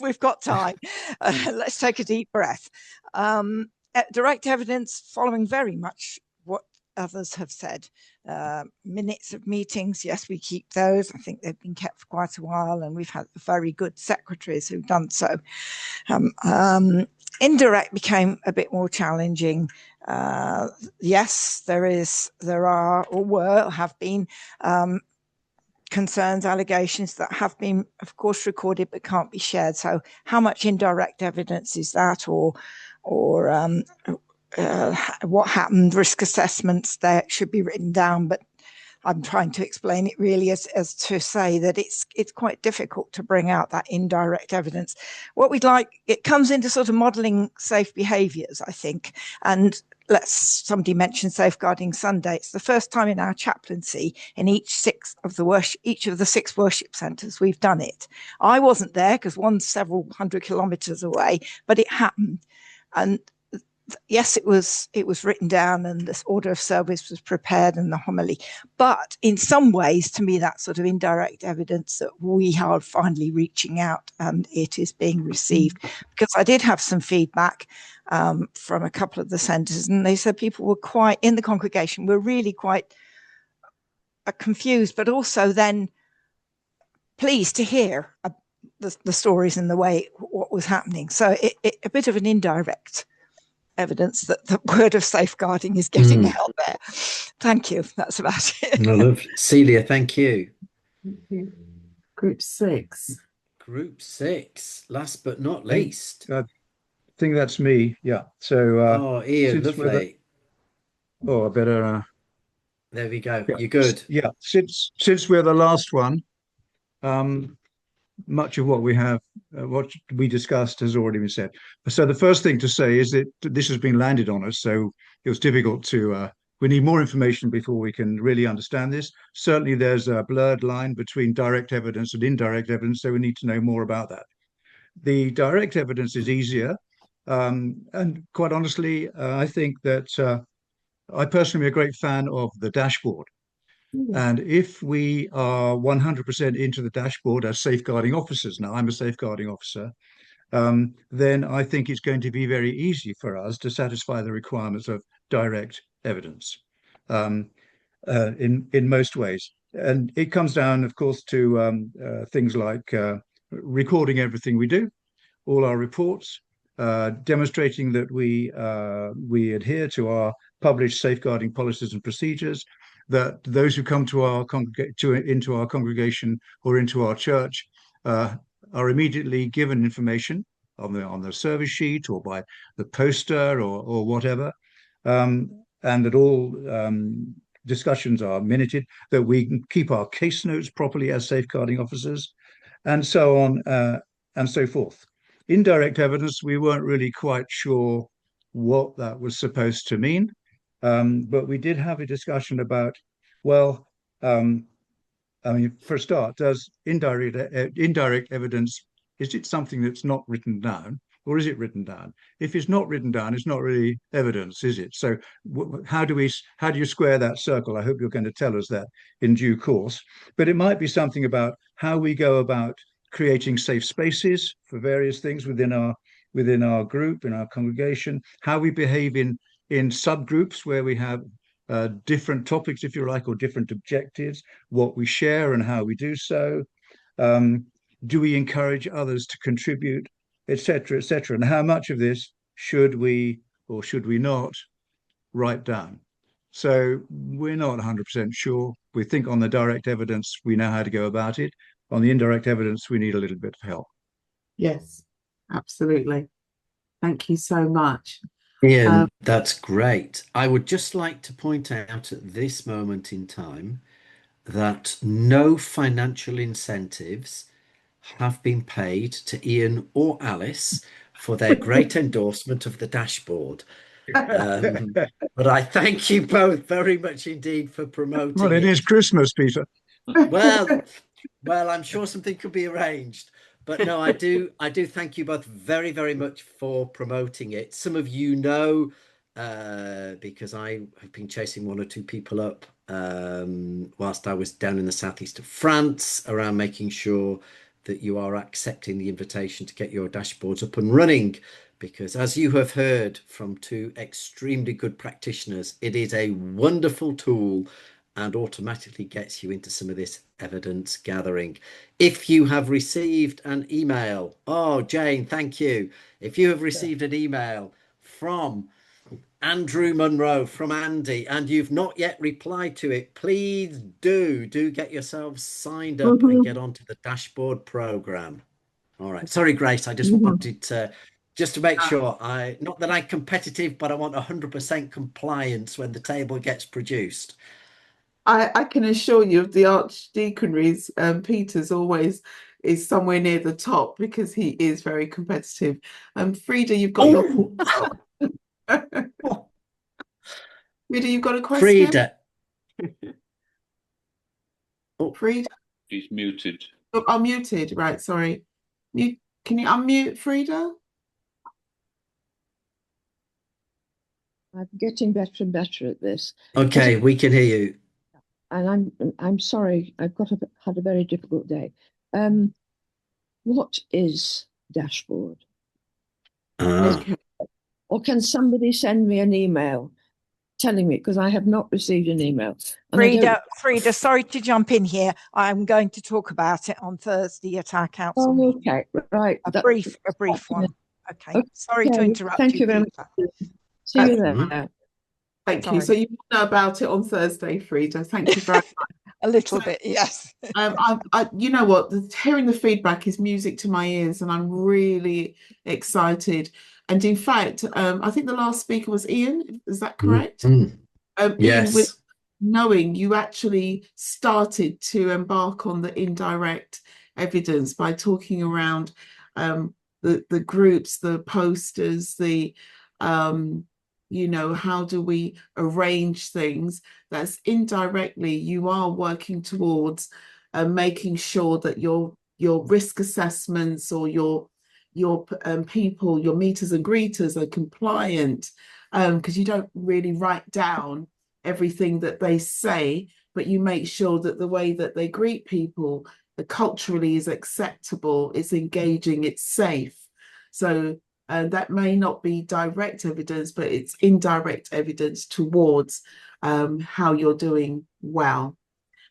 we've got time. Let's take a deep breath. Direct evidence, following very much what others have said. Minutes of meetings, yes, we keep those. I think they've been kept for quite a while, and we've had very good secretaries who've done so. Indirect became a bit more challenging. Yes, there are or have been concerns, allegations that have been, of course, recorded but can't be shared. So how much indirect evidence is that, or what happened, risk assessments that should be written down, but I'm trying to explain it really as to say that it's quite difficult to bring out that indirect evidence. What we'd like, it comes into sort of modelling safe behaviours, I think, and somebody mentioned Safeguarding Sunday. It's the first time in our chaplaincy in each of the 6 worship centres we've done it. I wasn't there because one's several hundred kilometres away, but it happened. And yes, it was written down, and this order of service was prepared, and the homily. But in some ways, to me, that's sort of indirect evidence that we are finally reaching out and it is being received. Because I did have some feedback from a couple of the centres, and they said people were quite, in the congregation, were really quite confused, but also then pleased to hear the stories and the way what was happening. So a bit of an indirect evidence that the word of safeguarding is getting out there. Thank you. That's about it. I love Celia. Thank you. Group 6. Group 6. Last but not least. I think that's me. Yeah. So. Ian, lovely. I better There we go. Yeah. You're good. Yeah. Since we're the last one, much of what we discussed has already been said. So the first thing to say is that this has been landed on us, so it was difficult to. We need more information before we can really understand this. Certainly, there's a blurred line between direct evidence and indirect evidence, so we need to know more about that. The direct evidence is easier, and quite honestly, I think that I personally am a great fan of the dashboard. And if we are 100% into the dashboard as safeguarding officers, now I'm a safeguarding officer, then I think it's going to be very easy for us to satisfy the requirements of direct evidence in most ways. And it comes down, of course, to things like recording everything we do, all our reports, demonstrating that we adhere to our published safeguarding policies and procedures, that those who come to into our congregation or into our church are immediately given information on the service sheet or by the poster or whatever, and that all discussions are minuted, that we can keep our case notes properly as safeguarding officers, and so on and so forth. Indirect evidence, we weren't really quite sure what that was supposed to mean. But we did have a discussion about, well, I mean, for a start, does indirect evidence, is it something that's not written down, or is it written down? If it's not written down, it's not really evidence, is it? So how do you square that circle? I hope you're going to tell us that in due course. But it might be something about how we go about creating safe spaces for various things within our group, in our congregation, how we behave in subgroups where we have different topics, if you like, or different objectives, what we share and how we do so. Do we encourage others to contribute, etc., etc.? And how much of this should we or should we not write down? So we're not 100% sure. We think on the direct evidence, we know how to go about it. On the indirect evidence, we need a little bit of help. Yes, absolutely. Thank you so much. Ian, that's great. I would just like to point out at this moment in time that no financial incentives have been paid to Ian or Alice for their great endorsement of the dashboard. But I thank you both very much indeed for promoting Well, it is Christmas, Peter. Well, I'm sure something could be arranged. But no, I do thank you both very, very much for promoting it. Some of you know, because I have been chasing one or two people up whilst I was down in the southeast of France around making sure that you are accepting the invitation to get your dashboards up and running. Because as you have heard from two extremely good practitioners, it is a wonderful tool and automatically gets you into some of this evidence gathering. If you have received an email, oh, Jane, thank you. If you have received an email from Andrew Munro, from Andy, and you've not yet replied to it, please do get yourselves signed up and get onto the dashboard program. All right. Sorry, Grace, I just wanted to make sure not that I'm competitive, but I want 100% compliance when the table gets produced. I can assure you of the Archdeaconry's, Peter's always is somewhere near the top because he is very competitive. Frida, you've got your Frida, you've got a question? Frida. Frida? She's muted. Oh, I'm muted, right, sorry. Can you unmute Frida? I'm getting better and better at this. Okay, we can hear you. And I'm sorry, I've had a very difficult day. What is dashboard? Okay. Or can somebody send me an email telling me, because I have not received an email. Frida, sorry to jump in here. I'm going to talk about it on Thursday at our council meeting. Okay, right. A brief one. Okay. Sorry to interrupt. Thank you very much. See you there. Thank you. So you know about it on Thursday, Frida. Thank you very much. A little bit, yes. You know what? Hearing the feedback is music to my ears, and I'm really excited. And in fact, I think the last speaker was Ian. Is that correct? Yes. knowing you actually started to embark on the indirect evidence by talking around the groups, the posters, how do we arrange things? That's indirectly you are working towards making sure that your risk assessments or your people, your meters and greeters are compliant, because you don't really write down everything that they say, but you make sure that the way that they greet people culturally is acceptable, it's engaging, it's safe. So that may not be direct evidence, but it's indirect evidence towards how you're doing well.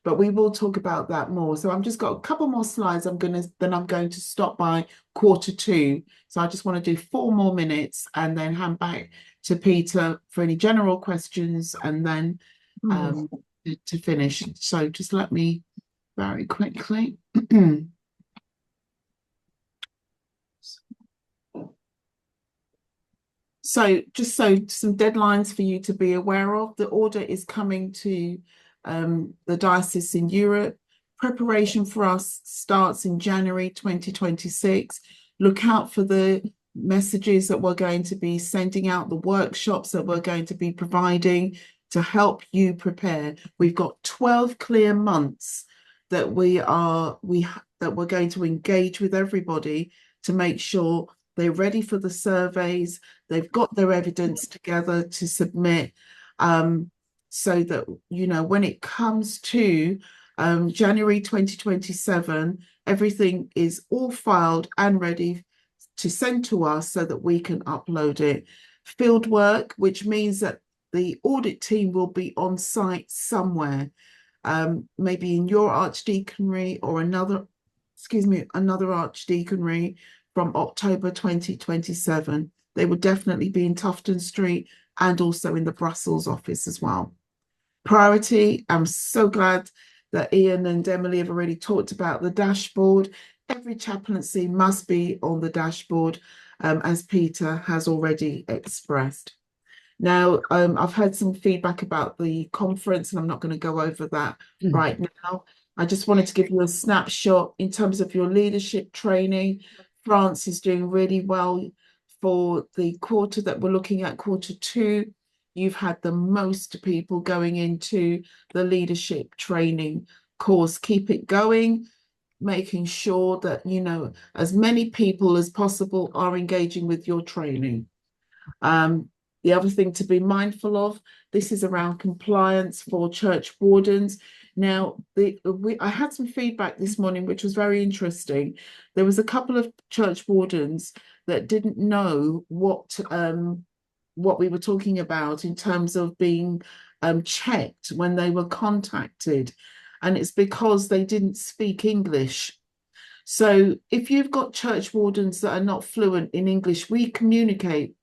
But we will talk about that more. So I've just got a couple more slides. I'm going to stop by 1:45. So I just want to do 4 more minutes and then hand back to Peter for any general questions and then to finish. So just let me very quickly. So some deadlines for you to be aware of. The order is coming to the diocese in Europe. Preparation for us starts in January 2026. Look out for the messages that we're going to be sending out, the workshops that we're going to be providing to help you prepare. We've got 12 clear months that we're going to engage with everybody to make sure they're ready for the surveys, they've got their evidence together to submit, so that, when it comes to January 2027, everything is all filed and ready to send to us so that we can upload it. Field work, which means that the audit team will be on site somewhere, maybe in your archdeaconry or another archdeaconry from October 2027. They will definitely be in Tufton Street and also in the Brussels office as well. Priority, I'm so glad that Ian and Emily have already talked about the dashboard. Every chaplaincy must be on the dashboard, as Peter has already expressed. Now, I've had some feedback about the conference, and I'm not going to go over that right now. I just wanted to give you a snapshot in terms of your leadership training. France is doing really well for the quarter that we're looking at, Q2. You've had the most people going into the leadership training course. Keep it going, making sure that, as many people as possible are engaging with your training. The other thing to be mindful of, this is around compliance for church wardens. Now, I had some feedback this morning, which was very interesting. There was a couple of church wardens that didn't know what we were talking about in terms of being checked when they were contacted. And it's because they didn't speak English. So if you've got church wardens that are not fluent in English, we communicate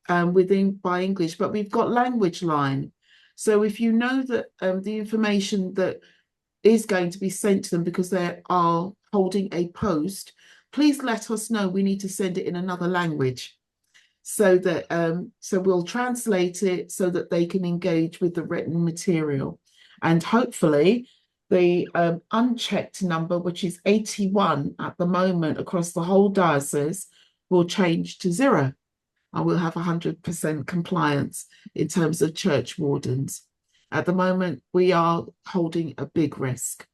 by English, but we've got language line. So if you know that the information that is going to be sent to them because they are holding a post, please let us know. We need to send it in another language so that we'll translate it so that they can engage with the written material. And hopefully the unchecked number, which is 81 at the moment across the whole diocese, will change to 0. I will have 100% compliance in terms of church wardens. At the moment, we are holding a big risk.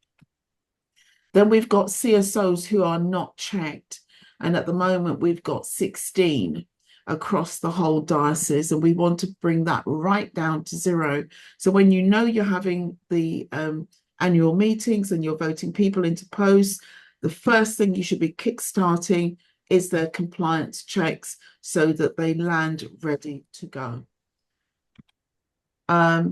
Then we've got CSOs who are not checked. And at the moment, we've got 16 across the whole diocese, and we want to bring that right down to 0. So when you know you're having the annual meetings and you're voting people into posts, the first thing you should be kickstarting is their compliance checks so that they land ready to go. I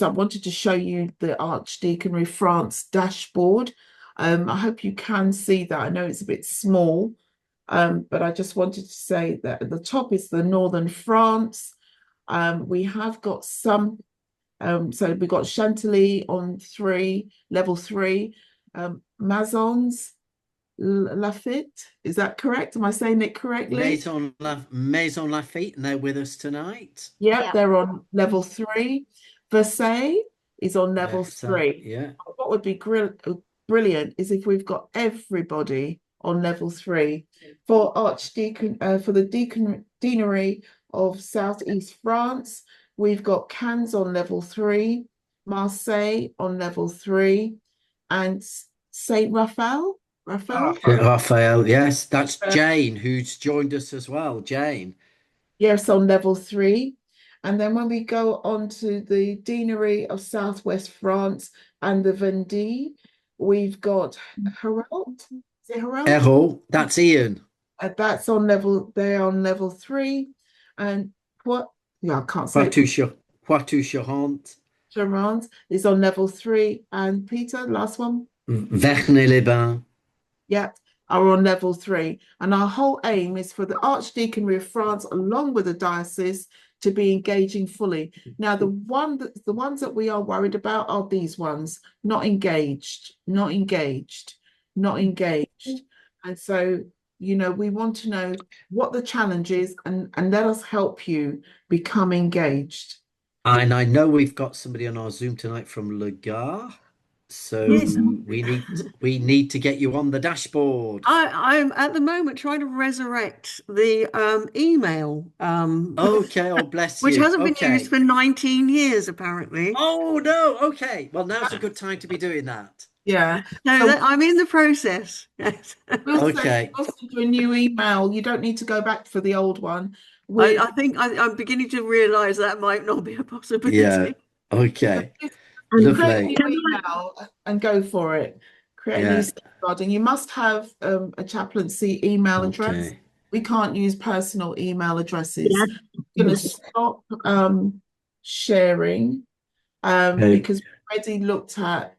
wanted to show you the Archdeaconry France dashboard. I hope you can see that. I know it's a bit small, but I just wanted to say that at the top is the Northern France. We have got some, so we've got Chantilly on level 3, Mazons, Lafitte, is that correct? Am I saying it correctly? Maison Lafitte, and they're with us tonight. Yeah, they're on level 3. Versailles is on level three. Yeah. What would be brilliant is if we've got everybody on level three. For for the Deanery of Southeast France, we've got Cannes on level three, Marseille on level three, and Saint Raphael. Raphael, yes, that's Jane who's joined us as well. Jane. Yes, on level three. And then when we go on to the Deanery of Southwest France and the Vendée, we've got Herald. Is it Herald? Errol, that's Ian. That's on level, they're on level three. And what? Yeah, I can't say. Poitou-Charentes. Charentes is on level three. And Peter, last one. Vernay-les-Bains. Yeah, are on level three. And our whole aim is for the Archdeaconry of France, along with the diocese, to be engaging fully. Now, the ones that we are worried about are these ones, not engaged. And so, you know, we want to know what the challenge is and let us help you become engaged. And I know we've got somebody on our Zoom tonight from Le Gard. So Yes. we need to get you on the dashboard. I'm at the moment trying to resurrect the email. Okay, oh bless you. Which hasn't been used for 19 years, apparently. Oh no, okay. Well, now's a good time to be doing that. Yeah. No, I'm in the process. Yes. We'll Okay. send you a new email. You don't need to go back for the old one. I think I'm beginning to realise that might not be a possibility. Yeah. Okay. Lovely. And go for it. Create a new safeguarding. You must have a chaplaincy email address. We can't use personal email addresses. I'm going to stop sharing because we've already looked at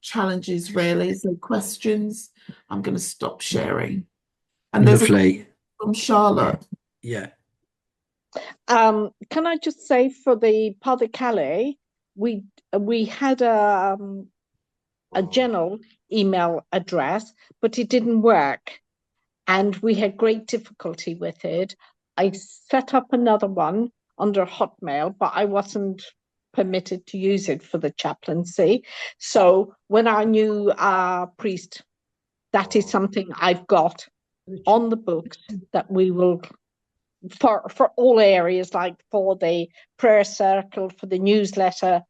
challenges, really. So questions. I'm going to stop sharing. And there's a question from Charlotte. Yeah. Can I just say for the Pas de Calais, we had a general email address, but it didn't work, and we had great difficulty with it. I set up another one under Hotmail, but I wasn't permitted to use it for the chaplaincy. So when our new priest, that is something I've got on the books that we will, for all areas, like for the prayer circle, for the newsletter,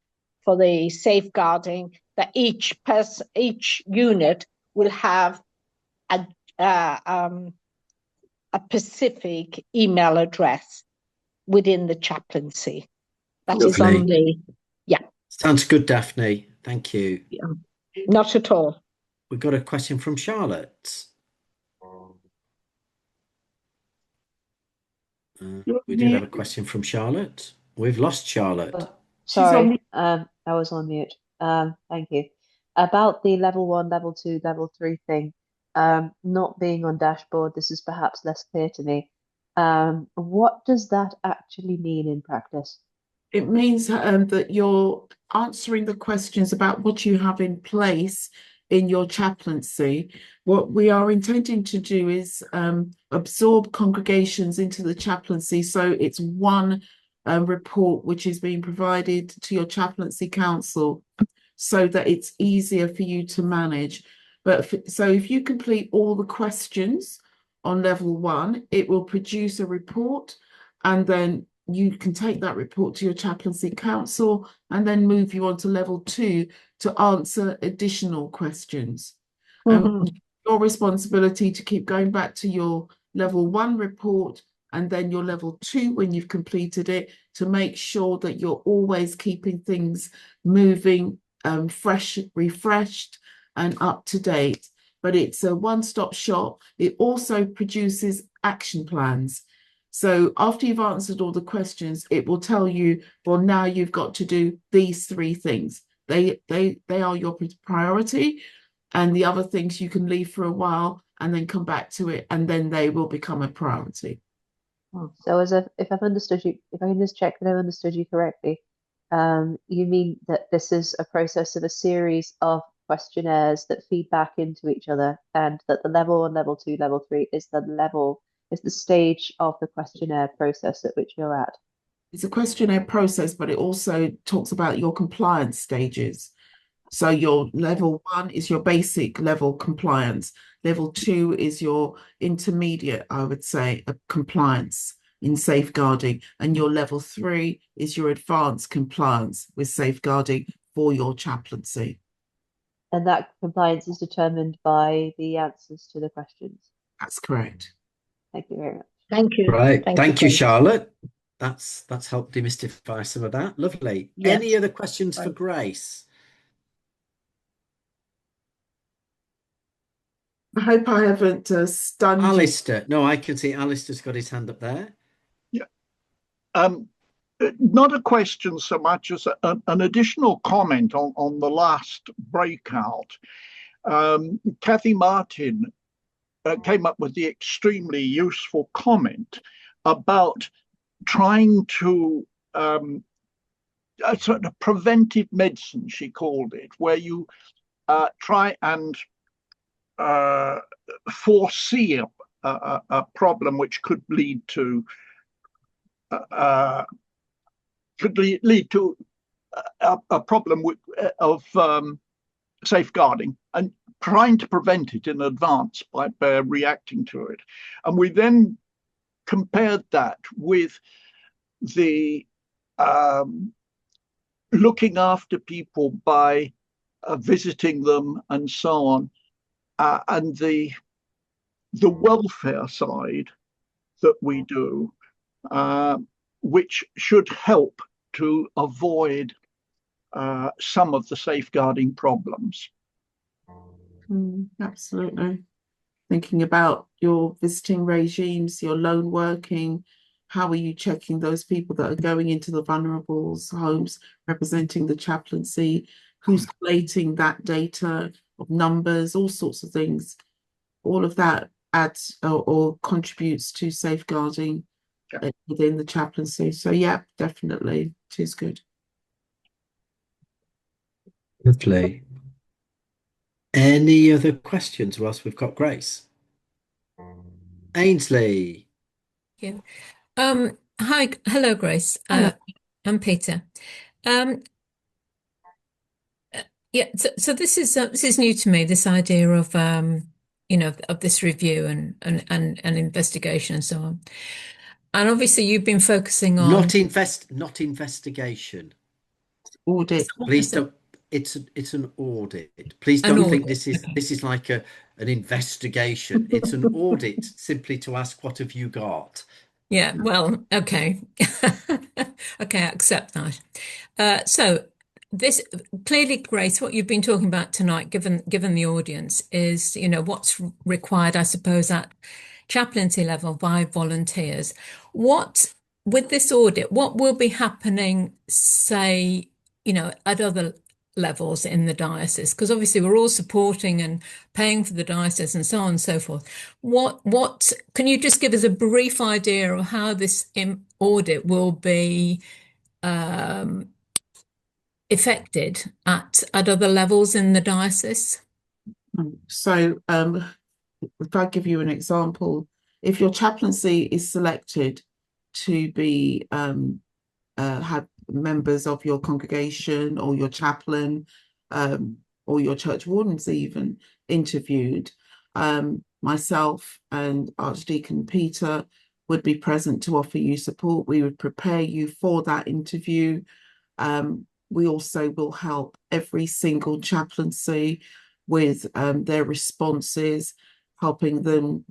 for the safeguarding, that each unit will have a specific email address within the chaplaincy. That is on the, Sounds good, Daphne. Thank you. Yeah. Not at all. We've got a question from Charlotte. We did have a question from Charlotte. We've lost Charlotte. Sorry, I was on mute. Thank you. About the level 1, level 2, level 3 thing, not being on dashboard, this is perhaps less clear to me. What does that actually mean in practice? It means that you're answering the questions about what you have in place in your chaplaincy. What we are intending to do is absorb congregations into the chaplaincy, so it's one report which is being provided to your chaplaincy council so that it's easier for you to manage. But so if you complete all the questions on level 1, it will produce a report, and then you can take that report to your chaplaincy council and then move you on to level 2 to answer additional questions. Your responsibility to keep going back to your level 1 report and then your level 2 when you've completed it, to make sure that you're always keeping things moving, fresh, refreshed and up to date. But it's a one-stop shop. It also produces action plans. So after you've answered all the questions, it will tell you, well, now you've got to do these 3 things. They are your priority, and the other things you can leave for a while and then come back to it, and then they will become a priority. So if I've understood you, if I can just check that I've understood you correctly, you mean that this is a process of a series of questionnaires that feed back into each other, and that the level 1, level 2, level 3 is the stage of the questionnaire process at which you're at? It's a questionnaire process, but it also talks about your compliance stages. So your level 1 is your basic level compliance. Level 2 is your intermediate, I would say, compliance in safeguarding. And your level 3 is your advanced compliance with safeguarding for your chaplaincy. And that compliance is determined by the answers to the questions. That's correct. Thank you very much. Thank you. Right. Thank you, Grace. Charlotte. That's helped demystify some of that. Lovely. Yes. Any other questions for Grace? I hope I haven't stunned you. Alistair. No, I can see Alistair's got his hand up there. Yeah. Not a question so much as an additional comment on the last breakout. Kathy Martin came up with the extremely useful comment about trying to a sort of preventive medicine, she called it, where you try and foresee a problem which could lead to a problem of safeguarding, and trying to prevent it in advance by reacting to it. And we then compared that with the looking after people by visiting them and so on, and the welfare side that we do, which should help to avoid some of the safeguarding problems. Absolutely. Thinking about your visiting regimes, your lone working, how are you checking those people that are going into the vulnerables homes, representing the chaplaincy, who's collating that data of numbers, all sorts of things. All of that adds or contributes to safeguarding within the chaplaincy. So yeah, definitely, it is good. Lovely. Any other questions whilst we've got Grace? Ainsley. Yeah. Hi, hello, Grace. Hello. I'm Peter. Yeah. So this is new to me. This idea of of this review and investigation and so on. And obviously, you've been focusing on Not investigation. Audit. Please don't. It's an audit. Please don't think this is like an investigation. It's an audit, simply to ask, what have you got? Yeah, well, okay. Okay, I accept that. So this clearly, Grace, what you've been talking about tonight, given the audience, is what's required, I suppose, at chaplaincy level by volunteers. What with this audit, what will be happening, say, at other levels in the diocese, because obviously we're all supporting and paying for the diocese and so on and so forth. What can you just give us a brief idea of how this audit will be effected at other levels in the diocese? So if I give you an example, if your chaplaincy is selected to be have members of your congregation or your chaplain or your church wardens even interviewed, myself and Archdeacon Peter would be present to offer you support. We would prepare you for that interview. We also will help every single chaplaincy with their responses, helping them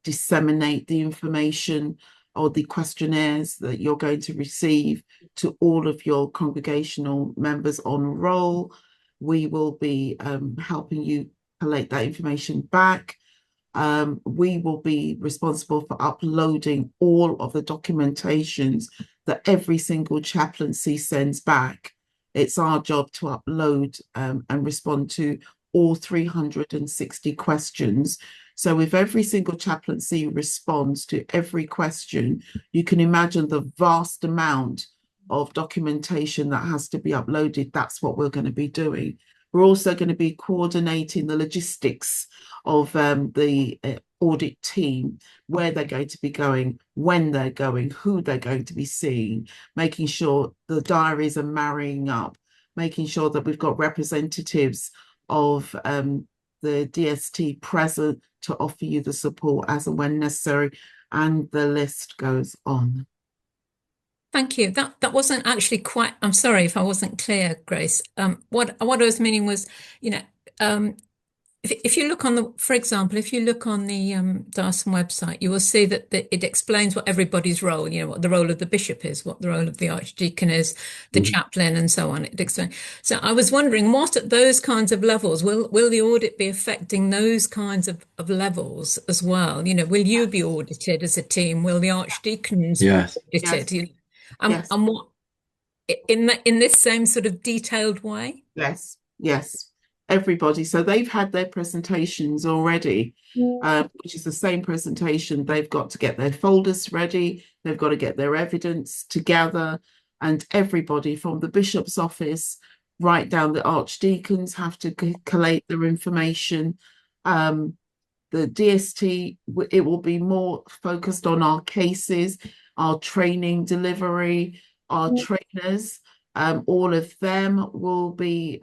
disseminate the information or the questionnaires that you're going to receive to all of your congregational members on roll. We will be helping you collate that information back. We will be responsible for uploading all of the documentations that every single chaplaincy sends back. It's our job to upload and respond to all 360 questions. So if every single chaplaincy responds to every question, you can imagine the vast amount of documentation that has to be uploaded. That's what we're going to be doing. We're also going to be coordinating the logistics of the audit team, where they're going to be going, when they're going, who they're going to be seeing, making sure the diaries are marrying up, making sure that we've got representatives of the DST present to offer you the support as and when necessary, and the list goes on. Thank you. That wasn't actually quite, I'm sorry if I wasn't clear, Grace. What I was meaning was, if you look on the, for example, if you look on the Diocesan website, you will see that it explains what everybody's role, what the role of the bishop is, what the role of the archdeacon is, the chaplain, and so on. It explains. So I was wondering, what at those kinds of levels will the audit be affecting those kinds of levels as well? Will you be audited as a team? Will the archdeacons be audited? Yes. And what in this same sort of detailed way? Yes. Everybody. So they've had their presentations already, which is the same presentation. They've got to get their folders ready. They've got to get their evidence together, and everybody from the bishop's office right down the archdeacons have to collate their information. The DST, it will be more focused on our cases, our training delivery, our trainers. All of them will be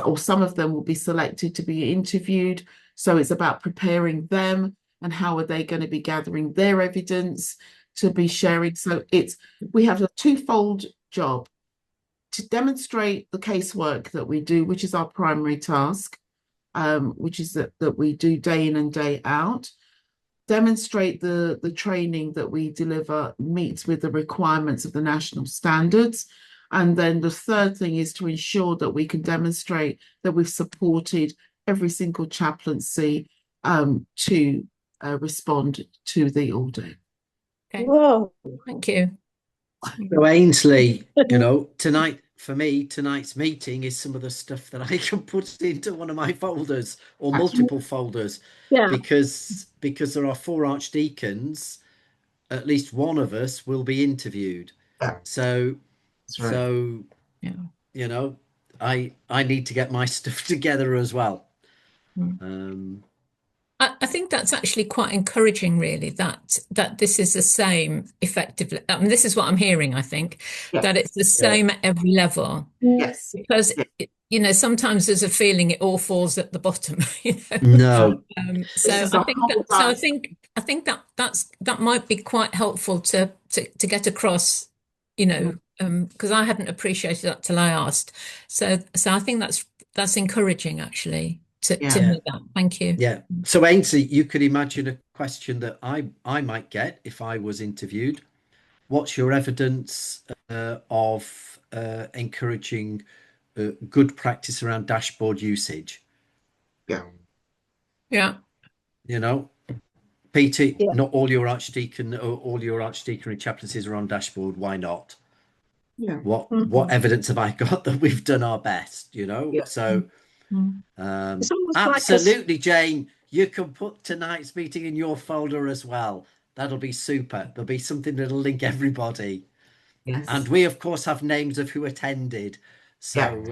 or some of them will be selected to be interviewed. So it's about preparing them and how are they going to be gathering their evidence to be sharing. So we have a twofold job: to demonstrate the casework that we do, which is our primary task, which is that we do day in and day out. Demonstrate the training that we deliver meets with the requirements of the national standards. And then the third thing is to ensure that we can demonstrate that we've supported every single chaplaincy to respond to the audit. Okay. Whoa. Thank you. So Ainsley, tonight, for me, tonight's meeting is some of the stuff that I can put into one of my folders or multiple folders. Yeah. Because there are 4 archdeacons, at least one of us will be interviewed. So I need to get my stuff together as well. I think that's actually quite encouraging, really, that this is the same effectively. I mean, this is what I'm hearing, I think, that it's the same at every level. Yes. Because, sometimes there's a feeling it all falls at the bottom, No. So I think that might be quite helpful to get across, because I hadn't appreciated that till I asked. So I think that's encouraging, actually. To hear that. Thank you. Yeah. So Ainsley, you could imagine a question that I might get if I was interviewed. What's your evidence of encouraging good practice around dashboard usage? Yeah. Peter, not all your archdeacon or all your archdeaconry chaplaincies are on dashboard. Why not? Yeah. What evidence have I got that we've done our best? So. Absolutely, Jane, you can put tonight's meeting in your folder as well. That'll be super. There'll be something that'll link everybody. Yes. And we of course have names of who attended, so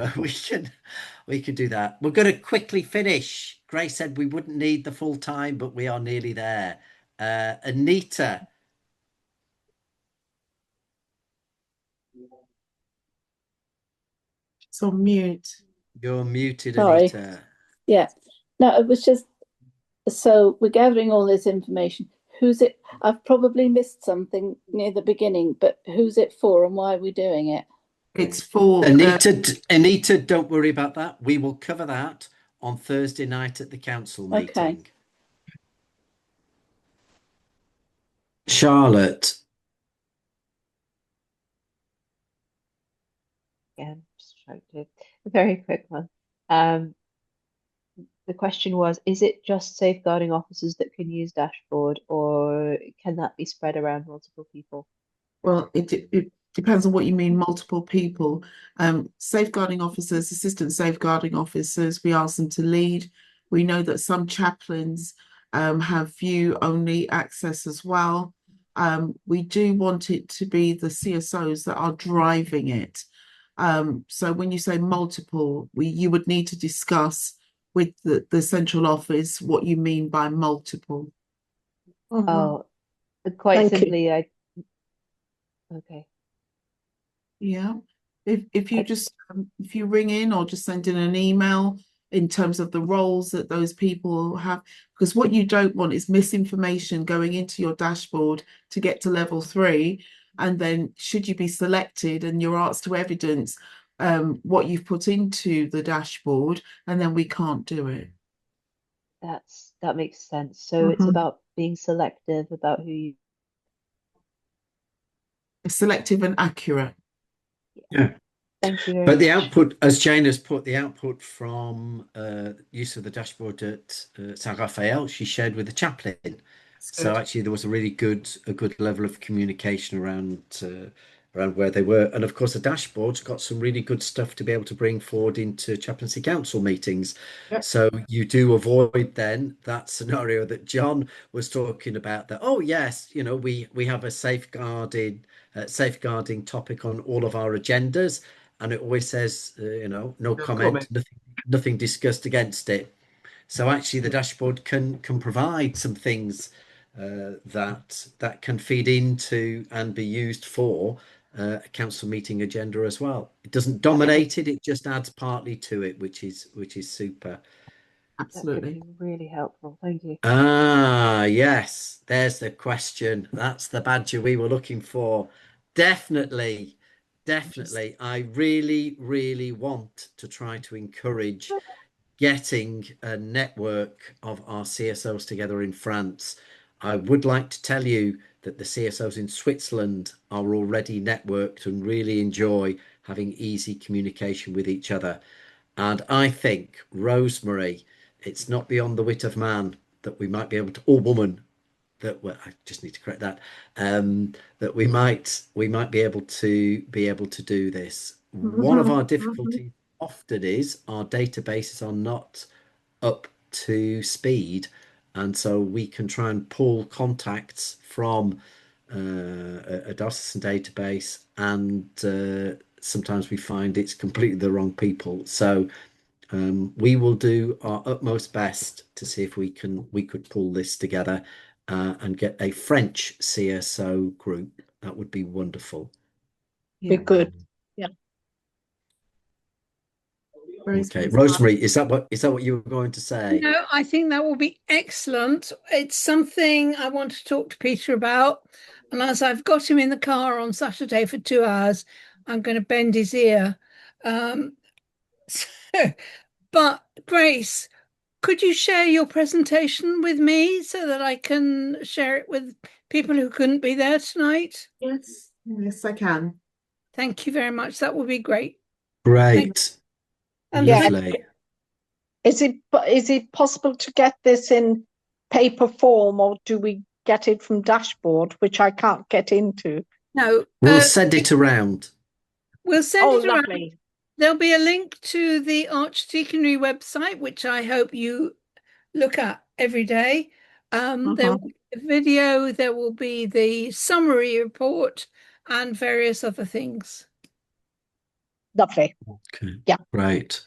we can do that. We're going to quickly finish. Grace said we wouldn't need the full time, but we are nearly there. Anita. It's on mute. You're muted, Sorry. Anita. Yeah. No, it was just, so we're gathering all this information. Who's it? I've probably missed something near the beginning, but who's it for and why are we doing it? It's for Anita, don't worry about that. We will cover that on Thursday night at the council meeting. Okay. Charlotte. Again, just trying to a very quick one. The question was, is it just safeguarding officers that can use dashboard, or can that be spread around multiple people? Well, it depends on what you mean, multiple people. Safeguarding officers, assistant safeguarding officers, we ask them to lead. We know that some chaplains have view-only access as well. We do want it to be the CSOs that are driving it. So when you say multiple, you would need to discuss with the central office what you mean by multiple. Oh, quite Thank you. simply, okay. Yeah. If you just if you ring in or just send in an email in terms of the roles that those people have, because what you don't want is misinformation going into your dashboard to get to level 3, and then should you be selected and you're asked to evidence what you've put into the dashboard, and then we can't do it. That makes sense. So it's about being selective about who you. Selective and accurate. Yeah. Thank you very But the much. output, as Jane has put, the output from use of the dashboard at San Rafael, she shared with the chaplain. So actually, there was a good level of communication around where they were, and of course, the dashboard's got some really good stuff to be able to bring forward into chaplaincy council meetings. Yep. So you do avoid then that scenario that John was talking about. That yes, we have a safeguarding topic on all of our agendas. And it always says, no comment, nothing discussed against it. So actually, the dashboard can provide some things that can feed into and be used for a council meeting agenda as well. It doesn't dominate it; it just adds partly to it, which is super. Absolutely. That would be really helpful. Thank you. Ah, yes. There's the question. That's the badger we were looking for. Definitely. I really, really want to try to encourage getting a network of our CSOs together in France. I would like to tell you that the CSOs in Switzerland are already networked and really enjoy having easy communication with each other. And I think, Rosemary, it's not beyond the wit of man that we might be able to, or woman, I just need to correct that, that we might be able to do this. One of our difficulties often is our databases are not up to speed, and so we can try and pull contacts from a diocesan database, and sometimes we find it's completely the wrong people. So we will do our utmost best to see if we could pull this together and get a French CSO group. That would be wonderful. Be good. Yeah. Okay, Rosemary, is that what you were going to say? No, I think that will be excellent. It's something I want to talk to Peter about. And as I've got him in the car on Saturday for 2 hours, I'm going to bend his ear. But Grace, could you share your presentation with me so that I can share it with people who couldn't be there tonight? Yes, I can. Thank you very much. That would be great. Great. And lovely. Is it possible to get this in paper form, or do we get it from dashboard, which I can't get into? No. We'll send it around. We'll send it around. Lovely. There'll be a link to the Archdeaconry website, which I hope you look at every day. There will be a video, there will be the summary report, and various other things. Lovely. Okay. Yeah. Right.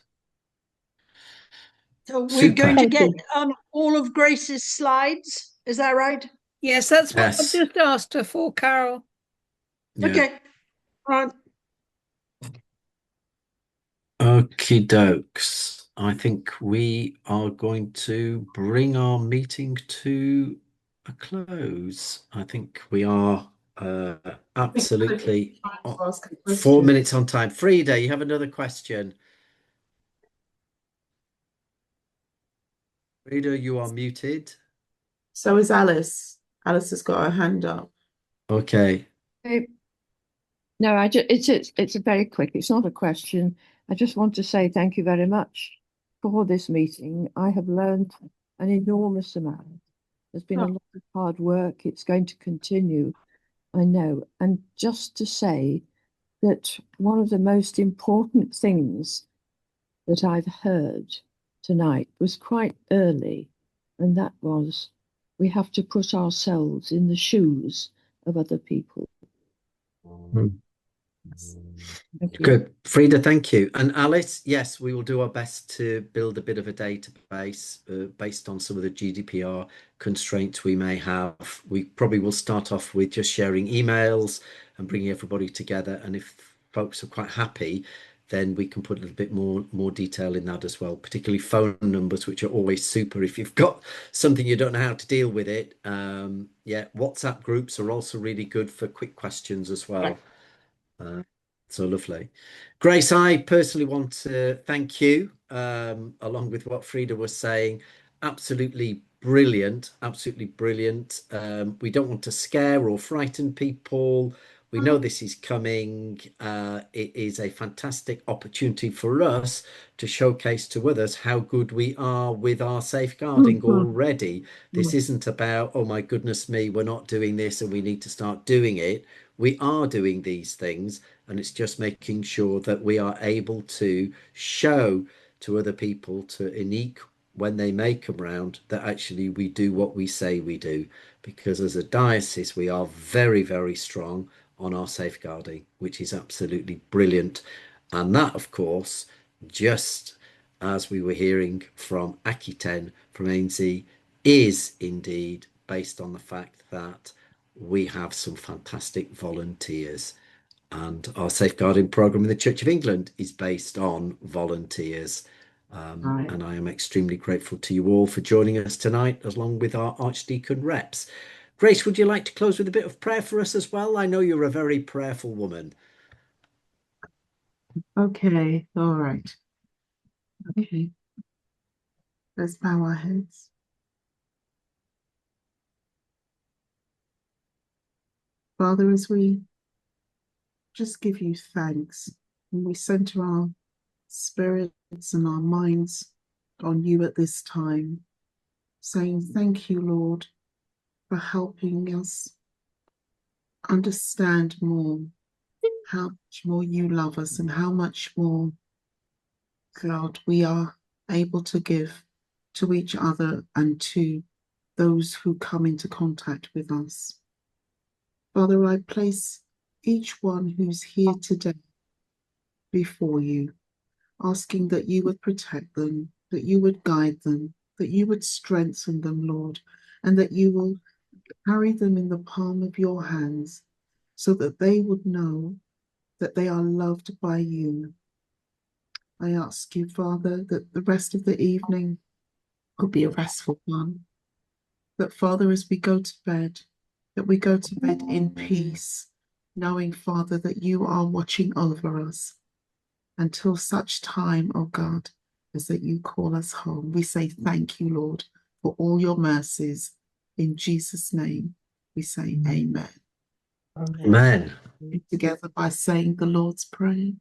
So we're Super. going to Thank get you. all of Grace's slides. Is that right? Yes, that's what I've Yes. just asked her for, Carol. Yeah. Okay. Right. Okie dokes. I think we are going to bring our meeting to a close. I think we are absolutely 4 minutes on time. Frida, you have another question. Frida, you are muted. So is Alice. Alice has got her hand up. Okay. No, it's a very quick. It's not a question. I just want to say thank you very much for this meeting. I have learned an enormous amount. There's been a lot of hard work. It's going to continue, I know. And just to say that one of the most important things that I've heard tonight was quite early, and that was we have to put ourselves in the shoes of other people. Thank you. Good. Frida, thank you. And Alice, yes, we will do our best to build a bit of a database based on some of the GDPR constraints we may have. We probably will start off with just sharing emails and bringing everybody together. And if folks are quite happy, then we can put a little bit more detail in that as well, particularly phone numbers, which are always super if you've got something you don't know how to deal with it. Yeah, WhatsApp groups are also really good for quick questions as well. So lovely. Grace, I personally want to thank you, along with what Frida was saying. Absolutely brilliant, absolutely brilliant. We don't want to scare or frighten people. We know this is coming. It is a fantastic opportunity for us to showcase to others how good we are with our safeguarding already. This isn't about, oh my goodness me, we're not doing this and we need to start doing it. We are doing these things, and it's just making sure that we are able to show to other people, to unique when they may come round, that actually we do what we say we do. Because as a diocese, we are very, very strong on our safeguarding, which is absolutely brilliant. And that, of course, just as we were hearing from Aquitaine from Ainsey, is indeed based on the fact that we have some fantastic volunteers, and our safeguarding program in the Church of England is based on volunteers. Right. And I am extremely grateful to you all for joining us tonight, along with our Archdeacon reps. Grace, would you like to close with a bit of prayer for us as well? I know you're a very prayerful woman. Okay, all right. Okay, let's bow our heads. Father, as we just give you thanks, and we center our spirits and our minds on you at this time, saying thank you, Lord, for helping us understand more how much more you love us and how much more, God, we are able to give to each other and to those who come into contact with us. Father, I place each one who's here today before you, asking that you would protect them, that you would guide them, that you would strengthen them, Lord, and that you will carry them in the palm of your hands so that they would know that they are loved by you. I ask you, Father, that the rest of the evening will be a restful one. That, Father, as we go to bed, that we go to bed in peace, knowing, Father, that you are watching over us until such time, oh God, as that you call us home. We say thank you, Lord, for all your mercies. In Jesus' name, we say amen. Amen. Together by saying the Lord's Prayer.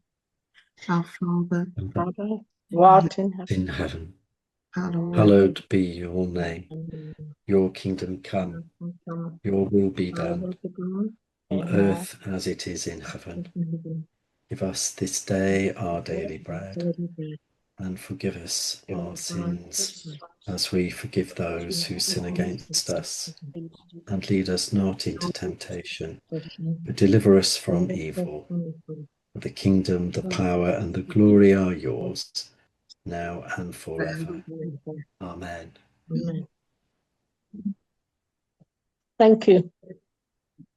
Our Father, Father, what in In heaven, hallowed hallowed be your name. Your kingdom come, your will be done, on earth as it is in heaven. Give us this day our daily bread, and forgive us our sins, as we forgive those who sin against us. And lead us not into temptation, but deliver us from evil. For the kingdom, the power, and the glory are yours, now and forever. Amen. Thank you.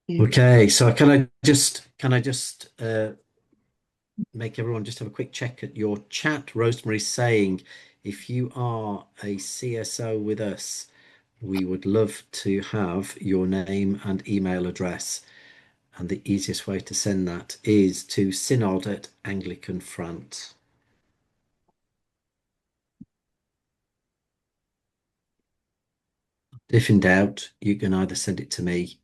Okay, so can I just make everyone just have a quick check at your chat? Rosemary's saying, if you are a CSO with us, we would love to have your name and email address. And the easiest way to send that is to synod@Anglican France. If in doubt, you can either send it to me.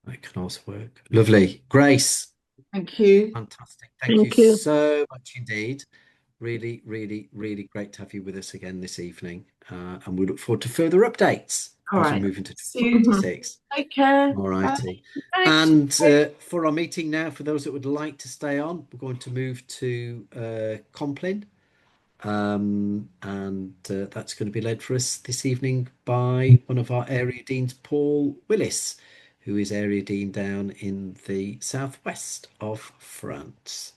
It can also work. Lovely. Grace. Thank you. Fantastic. Thank you so much indeed. Really, really, really great to have you with us again this evening. And we look forward to further updates All as we right. move into See you. 2026. Take care. All righty. Thanks. And for our meeting now, for those that would like to stay on, we're going to move to Complin. And that's going to be led for us this evening by one of our area deans, Paul Willis, who is area dean down in the southwest of France.